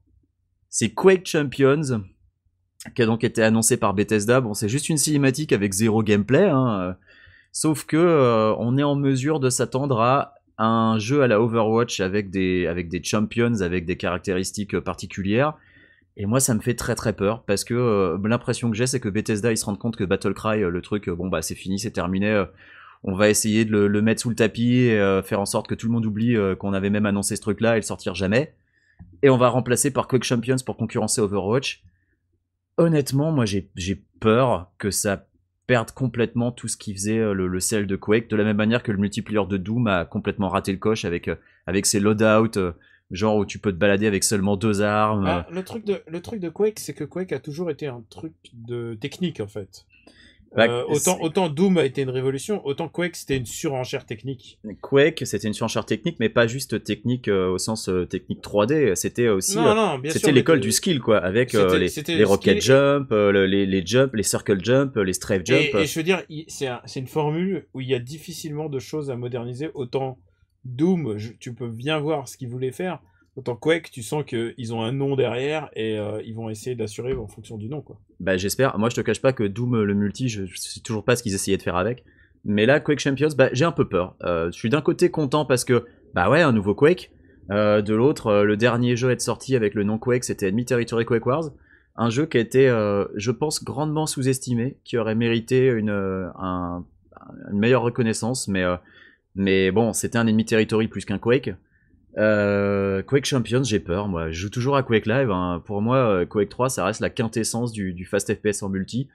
c'est Quake Champions, qui a donc été annoncé par Bethesda. Bon, c'est juste une cinématique avec zéro gameplay, hein, sauf que on est en mesure de s'attendre à un jeu à la Overwatch avec des champions, avec des caractéristiques particulières. Et moi, ça me fait très très peur, parce que l'impression que j'ai, c'est que Bethesda, ils se rendent compte que Battlecry, le truc, c'est fini, c'est terminé. On va essayer de le mettre sous le tapis et faire en sorte que tout le monde oublie qu'on avait même annoncé ce truc-là et le sortir jamais. Et on va remplacer par Quake Champions pour concurrencer Overwatch. Honnêtement, moi j'ai peur que ça perde complètement tout ce qui faisait le sel de Quake, de la même manière que le multiplayer de Doom a complètement raté le coche avec ses loadouts, genre où tu peux te balader avec seulement 2 armes.
Le truc de Quake, c'est que Quake a toujours été un truc de technique en fait. Autant Doom a été une révolution, autant Quake c'était une surenchère technique.
Quake c'était une surenchère technique, mais pas juste technique au sens technique 3D, c'était aussi c'était l'école du skill, quoi, avec les rocket jump, les jump, les circle jump, les strafe jump.
Et je veux dire, c'est une formule où il y a difficilement de choses à moderniser. Autant Doom, tu peux bien voir ce qu'ils voulaient faire. Autant Quake, tu sens qu'ils ont un nom derrière et ils vont essayer d'assurer en fonction du nom, quoi.
Bah j'espère. Moi je te cache pas que Doom le multi, je sais toujours pas ce qu'ils essayaient de faire avec. Mais là Quake Champions, j'ai un peu peur. Je suis d'un côté content parce que un nouveau Quake. De l'autre, le dernier jeu à être sorti avec le nom Quake, c'était Enemy Territory Quake Wars, un jeu qui a été, je pense, grandement sous-estimé, qui aurait mérité une meilleure reconnaissance, mais bon, c'était un Enemy Territory plus qu'un Quake. Quake Champions, j'ai peur, moi. Je joue toujours à Quake Live, hein. Pour moi, Quake 3, ça reste la quintessence du fast FPS en multi.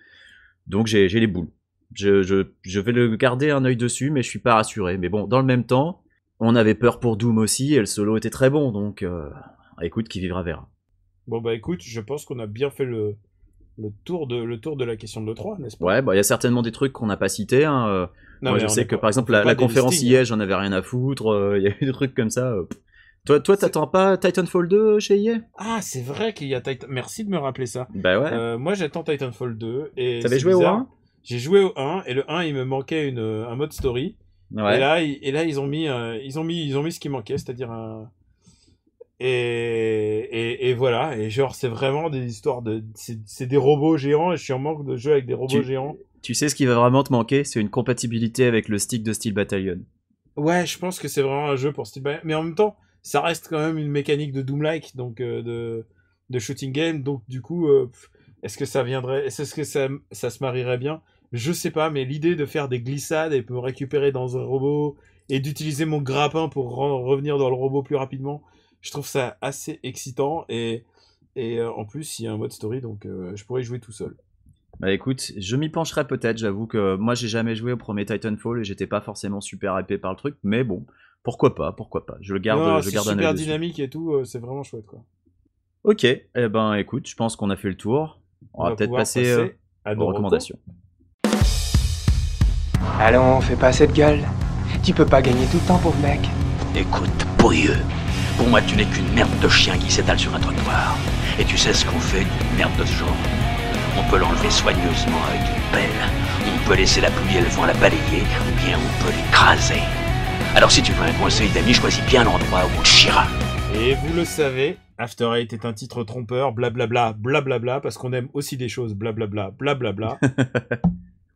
Donc j'ai les boules. Je vais le garder un œil dessus, mais je suis pas rassuré. Mais bon, dans le même temps, on avait peur pour Doom aussi, et le solo était très bon, donc écoute, qui vivra verra.
Bon écoute, je pense qu'on a bien fait le tour de la question de l'E3, n'est-ce pas?
Ouais, il y a certainement des trucs qu'on n'a pas cités, hein. Moi je sais que par exemple la conférence EA, j'en avais rien à foutre, il y a eu des trucs comme ça. Toi t'attends pas Titanfall 2 chez EA?
Ah, c'est vrai qu'il y a Titanfall. Merci de me rappeler ça.
Bah ouais.
Moi j'attends Titanfall 2 et
t'avais joué bizarre. Au 1?
J'ai joué au 1 et le 1 il me manquait un mode story. Ouais. Et là ils ont mis ce qui manquait, c'est-à-dire un et voilà, et genre c'est vraiment des histoires c'est des robots géants et je suis en manque de jeux avec des robots géants.
Tu sais ce qui va vraiment te manquer, c'est une compatibilité avec le stick de Steel Battalion.
Ouais, je pense que c'est vraiment un jeu pour Steel Battalion, mais en même temps, ça reste quand même une mécanique de Doom-like, donc de shooting game, donc du coup, est-ce que ça viendrait, est-ce que ça se marierait bien? Je sais pas, mais l'idée de faire des glissades et me récupérer dans un robot et d'utiliser mon grappin pour revenir dans le robot plus rapidement, je trouve ça assez excitant et en plus il y a un mode story, donc je pourrais y jouer tout seul.
Bah écoute, je m'y pencherai peut-être, j'avoue que moi j'ai jamais joué au premier Titanfall et j'étais pas forcément super hypé par le truc, mais bon, pourquoi pas, je le garde,
non,
je garde un œil
super
dessus.
Dynamique et tout, c'est vraiment chouette, quoi.
Ok, écoute, je pense qu'on a fait le tour, on va peut-être passer aux recommandations.
Allons, fais pas cette gueule, tu peux pas gagner tout le temps, pauvre mec.
Écoute, pourrieux, pour moi tu n'es qu'une merde de chien qui s'étale sur un trottoir, et tu sais ce qu'on fait d'une merde de ce genre? On peut l'enlever soigneusement avec une pelle, on peut laisser la pluie et le vent la balayer, ou bien on peut l'écraser. Alors si tu veux un conseil d'ami, choisis bien l'endroit où on chira.
Et vous le savez, After Eight est un titre trompeur, blablabla, blablabla, parce qu'on aime aussi des choses blablabla, blablabla.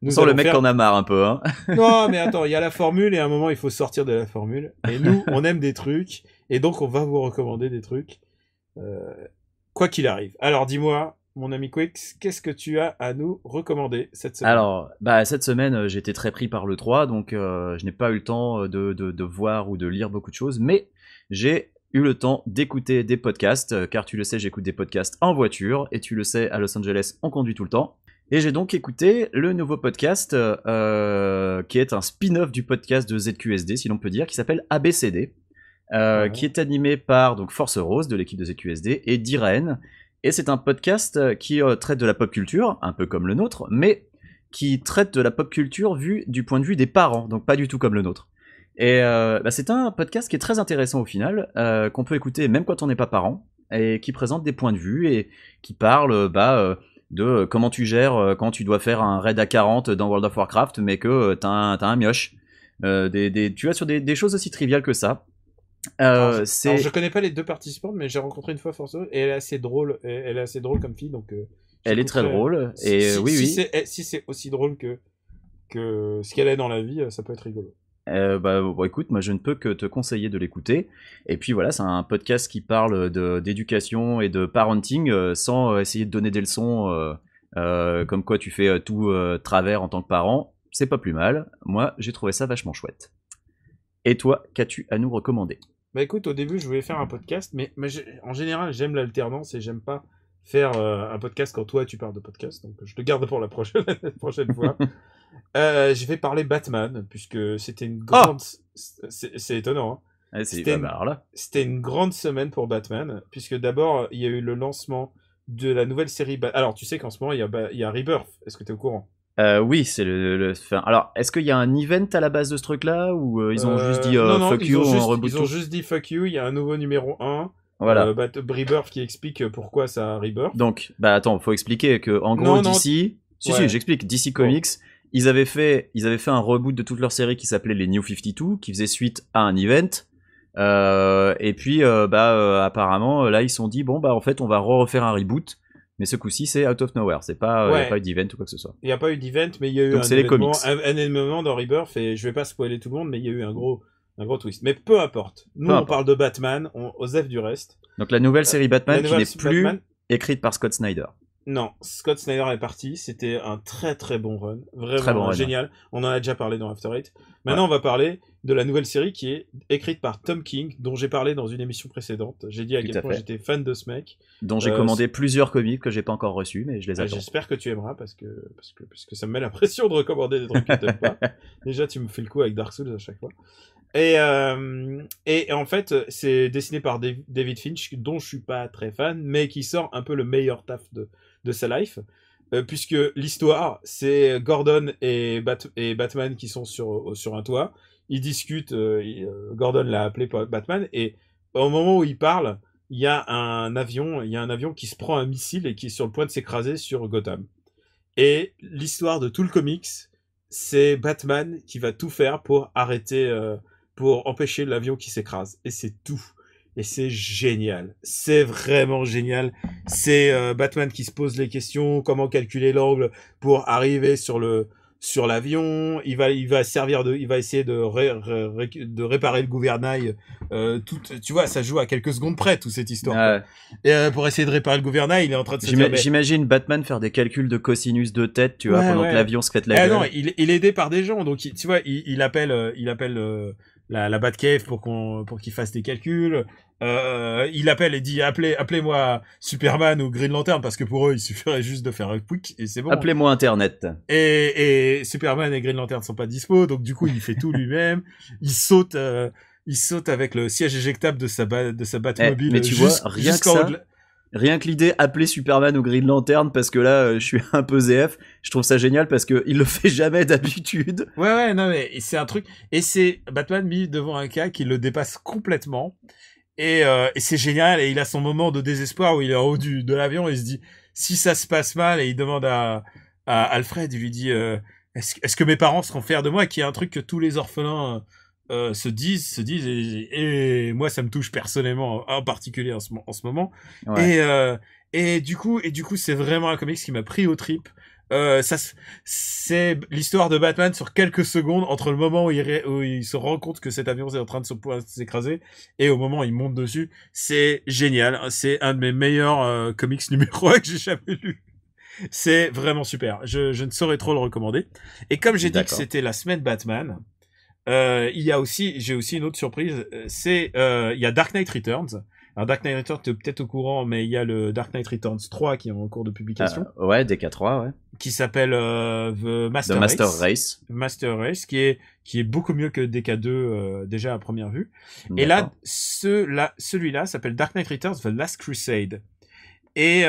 Nous sent le mec qu'on a marre un peu, hein.
Non, mais attends, il y a la formule et à un moment il faut sortir de la formule. Et nous, on aime des trucs, et donc on va vous recommander des trucs, quoi qu'il arrive. Alors dis-moi, mon ami Quix, qu'est-ce que tu as à nous recommander cette semaine?
Alors, cette semaine, j'étais très pris par le 3, donc je n'ai pas eu le temps de voir ou de lire beaucoup de choses, mais j'ai eu le temps d'écouter des podcasts, car tu le sais, j'écoute des podcasts en voiture, et tu le sais, à Los Angeles, on conduit tout le temps. Et j'ai donc écouté le nouveau podcast, qui est un spin-off du podcast de ZQSD, si l'on peut dire, qui s'appelle ABCD, qui est animé par donc Force Rose, de l'équipe de ZQSD, et Diren. Et c'est un podcast qui traite de la pop culture, un peu comme le nôtre, mais qui traite de la pop culture vue du point de vue des parents, donc pas du tout comme le nôtre. Et c'est un podcast qui est très intéressant au final, qu'on peut écouter même quand on n'est pas parent, et qui présente des points de vue, et qui parle de comment tu gères quand tu dois faire un raid à 40 dans World of Warcraft, mais que t'as un mioche. Tu vois, sur des choses aussi triviales que ça.
Alors, je connais pas les deux participantes, mais j'ai rencontré une fois Force et elle est assez drôle. Elle est assez drôle comme fille, donc.
Elle est très drôle. Et oui.
Si c'est aussi drôle que ce qu'elle est dans la vie, ça peut être rigolo.
Écoute, moi je ne peux que te conseiller de l'écouter. Et puis voilà, c'est un podcast qui parle d'éducation et de parenting sans essayer de donner des leçons comme quoi tu fais tout travers en tant que parent. C'est pas plus mal. Moi, j'ai trouvé ça vachement chouette. Et toi, qu'as-tu à nous recommander?
Bah écoute, au début, je voulais faire un podcast, mais en général, j'aime l'alternance et j'aime pas faire un podcast quand toi, tu parles de podcast. Donc, je te garde pour la prochaine fois. Je vais parler Batman, puisque c'était une grande... C'est étonnant, hein. C'était une grande semaine pour Batman, puisque d'abord, il y a eu le lancement de la nouvelle série... Alors, tu sais qu'en ce moment, il y a Rebirth. Est-ce que tu es au courant?
Oui, c'est alors, est-ce qu'il y a un event à la base de ce truc-là, ou ils ont juste dit
non,
fuck you, on reboot
tout? Ils ont juste dit fuck you, il y a un nouveau numéro 1,
voilà.
Rebirth, qui explique pourquoi ça a Rebirth.
Donc, attends, faut expliquer que, en gros, DC... Si, j'explique. DC Comics, ils avaient fait un reboot de toute leur série qui s'appelait les New 52, qui faisait suite à un event. Et puis, apparemment, là, ils se sont dit, en fait, on va refaire un reboot. Mais ce coup-ci, c'est out of nowhere. Il n'y a pas eu d'event ou quoi que ce soit.
Il n'y a pas eu d'event, mais il y a eu un événement dans Rebirth, et je vais pas spoiler tout le monde, mais il y a eu un gros twist. Mais peu importe. Nous, on parle de Batman, osef du reste.
Donc la nouvelle série Batman qui n'est plus écrite par Scott Snyder.
Non, Scott Snyder est parti. C'était un très très bon run. Vraiment
très bon
génial. Run. On en a déjà parlé dans After Eight. Maintenant, on va parler de la nouvelle série qui est écrite par Tom King, dont j'ai parlé dans une émission précédente. J'ai dit à quel point j'étais fan de ce mec.
Dont j'ai commandé plusieurs comics que j'ai pas encore reçus, mais je les attends.
J'espère que tu aimeras, parce que ça me met la pression de recommander des trucs que t'aimes pas. Déjà, tu me fais le coup avec Dark Souls à chaque fois. Et en fait, c'est dessiné par David Finch, dont je suis pas très fan, mais qui sort un peu le meilleur taf de sa life, puisque l'histoire, c'est Gordon et Batman qui sont sur un toit. Ils discutent, Gordon l'a appelé Batman, et au moment où ils parlent, il y a un avion qui se prend un missile et qui est sur le point de s'écraser sur Gotham. Et l'histoire de tout le comics, c'est Batman qui va tout faire pour pour empêcher l'avion qui s'écrase. Et c'est tout. Et c'est génial. C'est vraiment génial. C'est Batman qui se pose les questions, comment calculer l'angle pour arriver sur l'avion. Il va essayer de réparer le gouvernail. Tu vois, ça joue à quelques secondes près, toute cette histoire. Et pour essayer de réparer le gouvernail, il est en train de se dire...
J'imagine Batman faire des calculs de cosinus de tête, tu vois, pendant que l'avion se pète la gueule.
Non, il est aidé par des gens, donc tu vois, il appelle la Batcave pour qu'il fasse des calculs. Il appelle et dit appelez-moi Superman ou Green Lantern, parce que pour eux il suffirait juste de faire un quick et c'est bon.
Appelez-moi Internet.
Et Superman et Green Lantern sont pas dispo, donc du coup il fait tout lui-même. Il saute avec le siège éjectable de sa Batmobile.
Mais tu vois, rien que l'idée appeler Superman ou Green Lantern, parce que là je suis un peu ZF, je trouve ça génial parce que il le fait jamais d'habitude.
Ouais, non mais c'est un truc, et c'est Batman mis devant un cas qui le dépasse complètement. Et c'est génial, et il a son moment de désespoir où il est en haut de l'avion et il se dit si ça se passe mal, et il demande à Alfred, il lui dit est-ce que mes parents seront fiers de moi, qui est un truc que tous les orphelins se disent et moi ça me touche personnellement en particulier en ce moment. Ouais. Et du coup c'est vraiment un comics qui m'a pris aux tripes. c'est l'histoire de Batman sur quelques secondes entre le moment où il se rend compte que cet avion est en train de s'écraser et au moment où il monte dessus. C'est génial. C'est un de mes meilleurs comics numéro 1 que j'ai jamais lu. C'est vraiment super. Je ne saurais trop le recommander. Et comme j'ai dit que c'était la semaine Batman, j'ai aussi une autre surprise. Il y a Dark Knight Returns. Alors Dark Knight Returns, t'es peut-être au courant, mais il y a le Dark Knight Returns 3 qui est en cours de publication.
Ouais, DK3, ouais.
Qui s'appelle The Master Race. Master Race, qui est beaucoup mieux que DK2 déjà à première vue. Et là, celui-là s'appelle Dark Knight Returns The Last Crusade. Et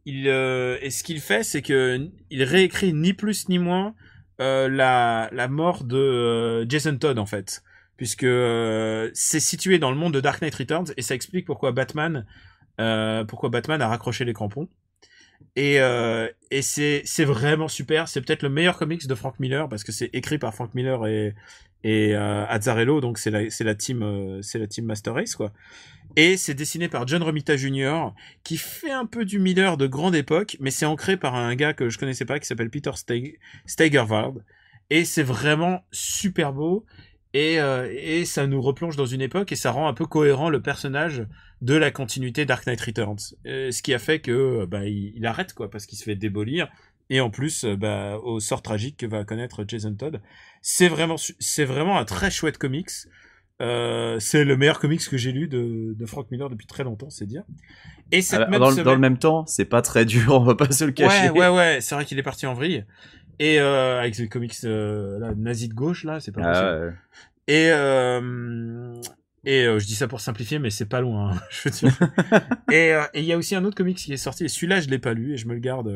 ce qu'il fait, c'est que il réécrit ni plus ni moins la mort de Jason Todd en fait. Puisque c'est situé dans le monde de Dark Knight Returns et ça explique pourquoi Batman a raccroché les crampons. Et c'est vraiment super. C'est peut-être le meilleur comics de Frank Miller parce que c'est écrit par Frank Miller et Azzarello, donc c'est la team Master Race quoi. Et c'est dessiné par John Romita Jr. qui fait un peu du Miller de grande époque, mais c'est ancré par un gars que je connaissais pas qui s'appelle Peter Steigerwald. Et c'est vraiment super beau. Et ça nous replonge dans une époque et ça rend un peu cohérent le personnage de la continuité Dark Knight Returns. Ce qui a fait que il arrête quoi parce qu'il se fait démolir et en plus au sort tragique que va connaître Jason Todd. C'est vraiment un très chouette comics. C'est le meilleur comics que j'ai lu de Frank Miller depuis très longtemps, c'est dire. Et
dans le même temps, c'est pas très dur, on va pas se le cacher.
Ouais, c'est vrai qu'il est parti en vrille. Et avec ce comics là, nazi de gauche là, c'est pas possible. Et je dis ça pour simplifier, mais c'est pas loin. Hein, je veux dire. Et il y a aussi un autre comics qui est sorti. Et celui-là, je l'ai pas lu et je me le garde.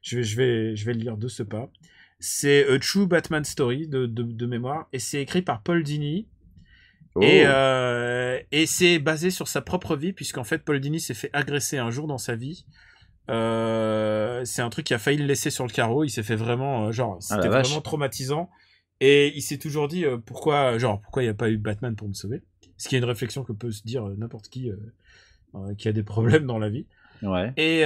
Je vais le lire de ce pas. C'est A True Batman Story de mémoire et c'est écrit par Paul Dini. Oh. Et c'est basé sur sa propre vie puisqu'en fait Paul Dini s'est fait agresser un jour dans sa vie. C'est un truc qui a failli le laisser sur le carreau. Il s'est fait vraiment c'était vraiment traumatisant. Et il s'est toujours dit pourquoi il n'y a pas eu Batman pour me sauver. Ce qui est une réflexion que peut se dire n'importe qui a des problèmes dans la vie.
Ouais.
Et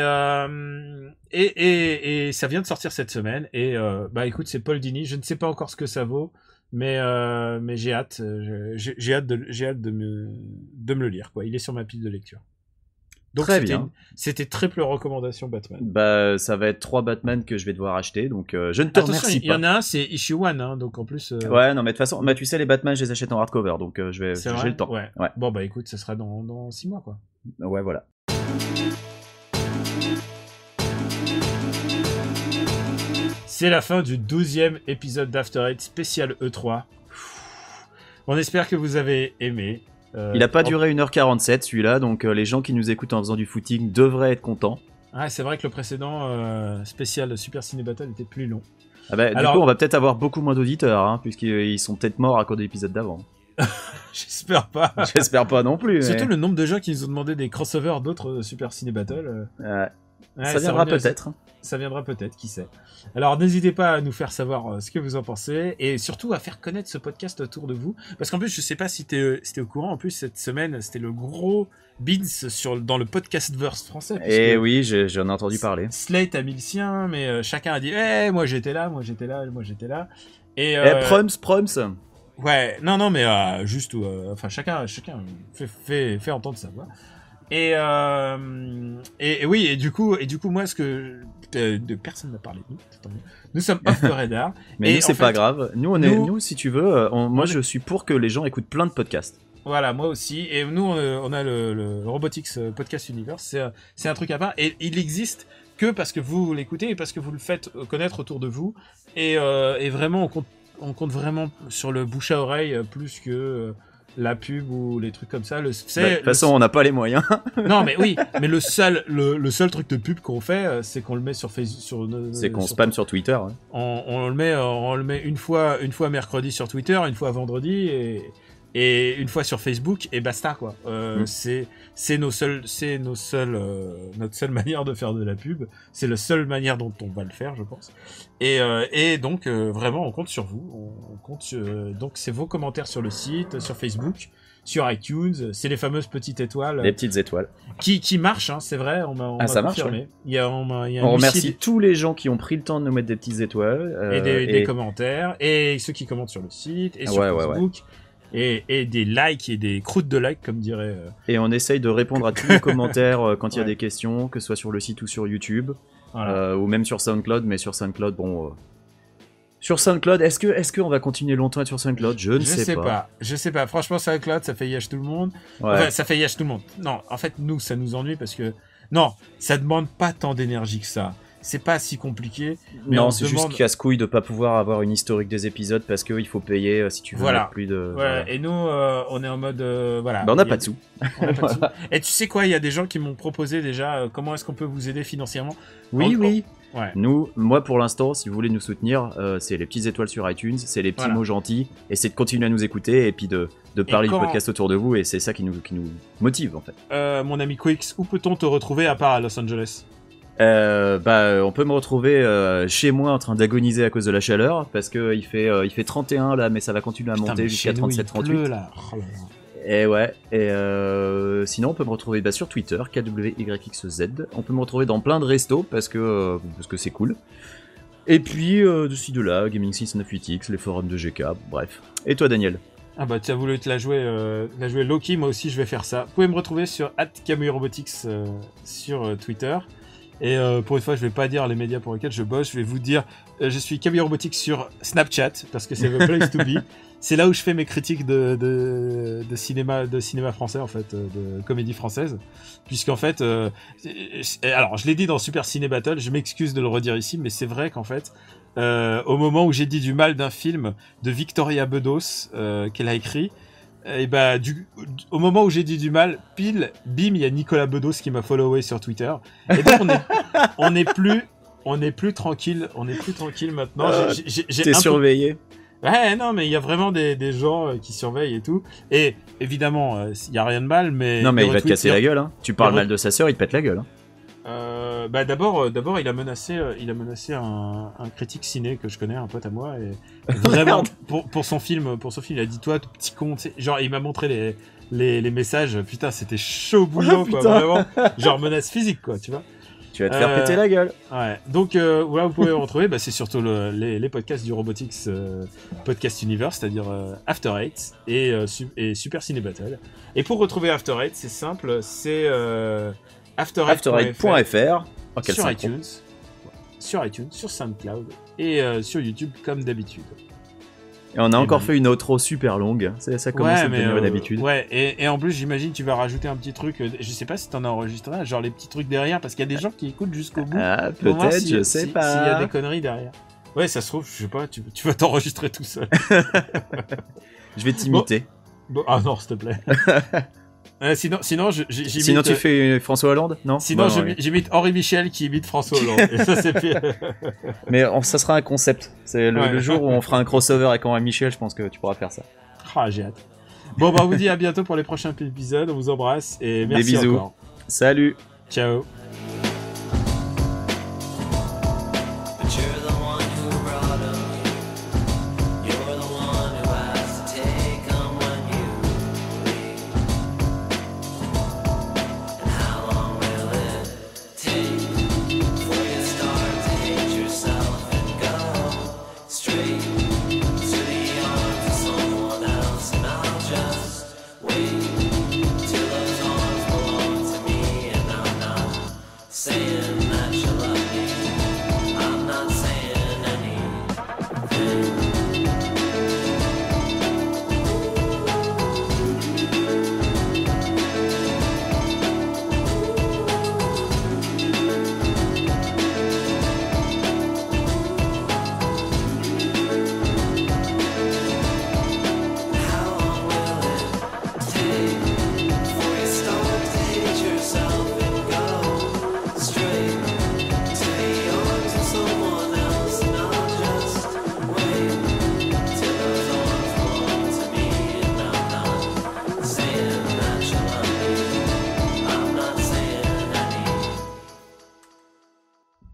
ça vient de sortir cette semaine. Et écoute, c'est Paul Dini. Je ne sais pas encore ce que ça vaut, mais j'ai hâte. J'ai hâte de me le lire. Quoi. Il est sur ma pile de lecture. Donc
très bien.
C'était triple recommandation Batman.
Ça va être 3 Batman que je vais devoir acheter, donc je ne te remercie pas.
Il y en a un, c'est issue 1, hein, donc en plus.
Ouais, non, mais de toute façon, tu sais, les Batman, je les achète en hardcover, donc j'ai le temps.
Ouais. Bon, écoute, ça sera dans 6 mois, quoi.
Ouais, voilà.
C'est la fin du 12e épisode d'After Eight spécial E3. On espère que vous avez aimé.
Il a pas duré 1h47 celui-là, donc les gens qui nous écoutent en faisant du footing devraient être contents.
Ah, c'est vrai que le précédent spécial Super Ciné Battle était plus long.
Du coup, on va peut-être avoir beaucoup moins d'auditeurs, hein, puisqu'ils sont peut-être morts à cause de l'épisode d'avant.
J'espère pas.
J'espère pas non plus.
Surtout le nombre de gens qui nous ont demandé des crossovers d'autres Super Ciné Battle.
Ça viendra peut-être.
Ça viendra peut-être, qui sait. Alors n'hésitez pas à nous faire savoir ce que vous en pensez et surtout à faire connaître ce podcast autour de vous. Parce qu'en plus, je sais pas si t'es au courant, en plus cette semaine, c'était le gros beans dans le podcastverse français.
Et oui, j'en ai entendu parler.
Slate a mis le sien, mais chacun a dit moi j'étais là. Et
Prums.
Ouais, non, mais juste, chacun fait entendre sa voix. Et oui, et du coup, moi, ce que personne n'a parlé de nous, nous sommes off the radar.
Mais nous, c'est pas grave. Nous, si tu veux, moi, je suis pour que les gens écoutent plein de podcasts.
Voilà, moi aussi. Et nous, on a le Robotics Podcast Universe. C'est un truc à part. Et il existe que parce que vous l'écoutez et parce que vous le faites connaître autour de vous. Et vraiment, on compte vraiment sur le bouche à oreille plus que la pub ou les trucs comme ça.
De toute façon, on n'a pas les moyens.
Non, mais oui. Mais le seul truc de pub qu'on fait, c'est qu'on le met sur Facebook.
C'est qu'on spamme sur Twitter. Ouais.
On le met une fois mercredi sur Twitter, une fois vendredi, et une fois sur Facebook et basta quoi. C'est notre seule manière de faire de la pub. C'est la seule manière dont on va le faire, je pense. Et donc vraiment on compte sur vous. On compte donc c'est vos commentaires sur le site, sur Facebook, sur iTunes. C'est les fameuses petites étoiles.
Les petites étoiles.
Qui marchent, hein, c'est vrai. On m'a
ça
confirmé.
Marche,
ouais.
On remercie tous les gens qui ont pris le temps de nous mettre des petites étoiles.
Et des commentaires. Et ceux qui commentent sur le site. Et sur Facebook. Ouais. Et des likes et des croûtes de likes, comme dirait...
Et on essaye de répondre à tous les commentaires quand il y a des questions, que ce soit sur le site ou sur YouTube. Voilà. Ou même sur SoundCloud. Mais sur SoundCloud, bon... Sur SoundCloud, est-ce qu'on va continuer longtemps à être sur SoundCloud ? Je sais pas.
Je sais pas. Franchement, SoundCloud, ça fait yesh tout le monde. Ouais. Enfin, ça fait yesh tout le monde. Non, en fait, nous, ça nous ennuie parce que... Non, ça demande pas tant d'énergie que ça. C'est pas si compliqué. Mais
non, c'est juste casse-couille de pas pouvoir avoir une historique des épisodes parce qu'il faut payer si tu veux mettre plus de...
Voilà. Et nous, on est en mode... voilà.
On n'a pas de sous.
Et tu sais quoi, il y a des gens qui m'ont proposé déjà comment est-ce qu'on peut vous aider financièrement.
Oui.
Ouais.
Moi pour l'instant, si vous voulez nous soutenir, c'est les petites étoiles sur iTunes, c'est les petits mots gentils, et c'est de continuer à nous écouter et puis de parler du podcast autour de vous, et c'est ça qui nous motive en fait.
Mon ami Quix, où peut-on te retrouver à part à Los Angeles ?
On peut me retrouver chez moi en train d'agoniser à cause de la chaleur, parce que il fait 31 là, mais ça va continuer à monter jusqu'à 37-38. Et ouais, sinon on peut me retrouver sur Twitter, KWYXZ. On peut me retrouver dans plein de restos parce que c'est cool. Et puis de ci de là, Gaming 698X, les forums de GK, bref. Et toi Daniel ?
Ah bah tu as voulu te la jouer Loki, moi aussi je vais faire ça. Vous pouvez me retrouver sur @KamuiRobotics sur Twitter. Et pour une fois, je vais pas dire les médias pour lesquels je bosse, je vais vous dire, je suis Kamui Robotics sur Snapchat, parce que c'est the place to be. C'est là où je fais mes critiques de cinéma français, en fait, de comédie française. Puisqu'en fait, alors je l'ai dit dans Super Ciné Battle, je m'excuse de le redire ici, mais c'est vrai qu'en fait, au moment où j'ai dit du mal d'un film de Victoria Bedos, qu'elle a écrit, et bah au moment où j'ai dit du mal, pile, bim, il y a Nicolas Bedos qui m'a followé sur Twitter. Et donc on est plus tranquille maintenant.
T'es surveillé.
Ouais, non, mais il y a vraiment des gens qui surveillent et tout. Et évidemment, il y a rien de mal, mais
non, mais il va te casser la gueule. Hein. Tu parles mal de sa sœur, il te pète la gueule. Hein.
D'abord, il a menacé un critique ciné que je connais, un pote à moi, et vraiment pour son film, il a dit toi, tout petit con, genre il m'a montré les messages, putain, c'était chaud bouillant, quoi, vraiment, genre menace physique, quoi, tu vois.
Tu vas te faire péter la gueule.
Ouais. Donc voilà, vous pouvez me retrouver, c'est surtout les podcasts du Robotics Podcast Universe, c'est-à-dire After Eight et Super Ciné Battle. Et pour retrouver After Eight, c'est simple, c'est
afterite.fr
sur iTunes, sur SoundCloud et sur YouTube comme d'habitude.
Et on a encore fait une outro super longue, ça commence à devenir d'habitude.
Ouais, et en plus j'imagine tu vas rajouter un petit truc, je sais pas si t'en as enregistré un, genre les petits trucs derrière, parce qu'il y a des gens qui écoutent jusqu'au bout.
Ah, peut-être, je sais pas.
S'il y a des conneries derrière. Ouais, ça se trouve, je sais pas, tu vas t'enregistrer tout seul.
Je vais t'imiter.
Bon, ah non, s'il te plaît. Sinon, j'imite...
Sinon, tu fais François Hollande, non ?
Sinon, j'imite Henri Michel qui imite François Hollande. Et ça, c'est pire.
Mais ça sera un concept. C'est le jour où on fera un crossover avec Henri Michel, je pense que tu pourras faire ça.
Ah, j'ai hâte. Bon, on vous dit à bientôt pour les prochains épisodes. On vous embrasse et merci.
Des bisous.
Encore.
Salut.
Ciao.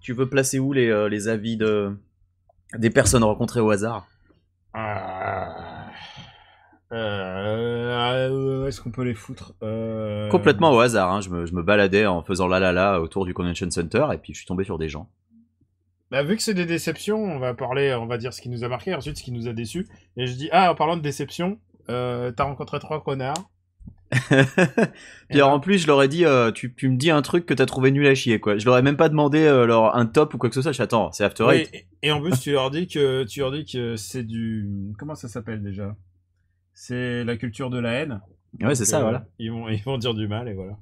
Tu veux placer où les avis des personnes rencontrées au hasard?
Est-ce qu'on peut les foutre
Complètement au hasard, hein. Je me baladais en faisant la autour du Convention Center et puis je suis tombé sur des gens.
Bah, vu que c'est des déceptions, on va dire ce qui nous a marqué, ensuite ce qui nous a déçus. Et je dis, en parlant de déception, t'as rencontré 3 connards.
Puis alors, en plus, je leur ai dit, tu me dis un truc que t'as trouvé nul à chier, quoi. Je leur ai même pas demandé un top ou quoi que ce soit. Je dis, attends, c'est After Eight.
Et en plus, tu leur dis que c'est du... Comment ça s'appelle déjà? C'est la culture de la haine.
Ouais, c'est ça, voilà.
Ils vont dire du mal, et voilà.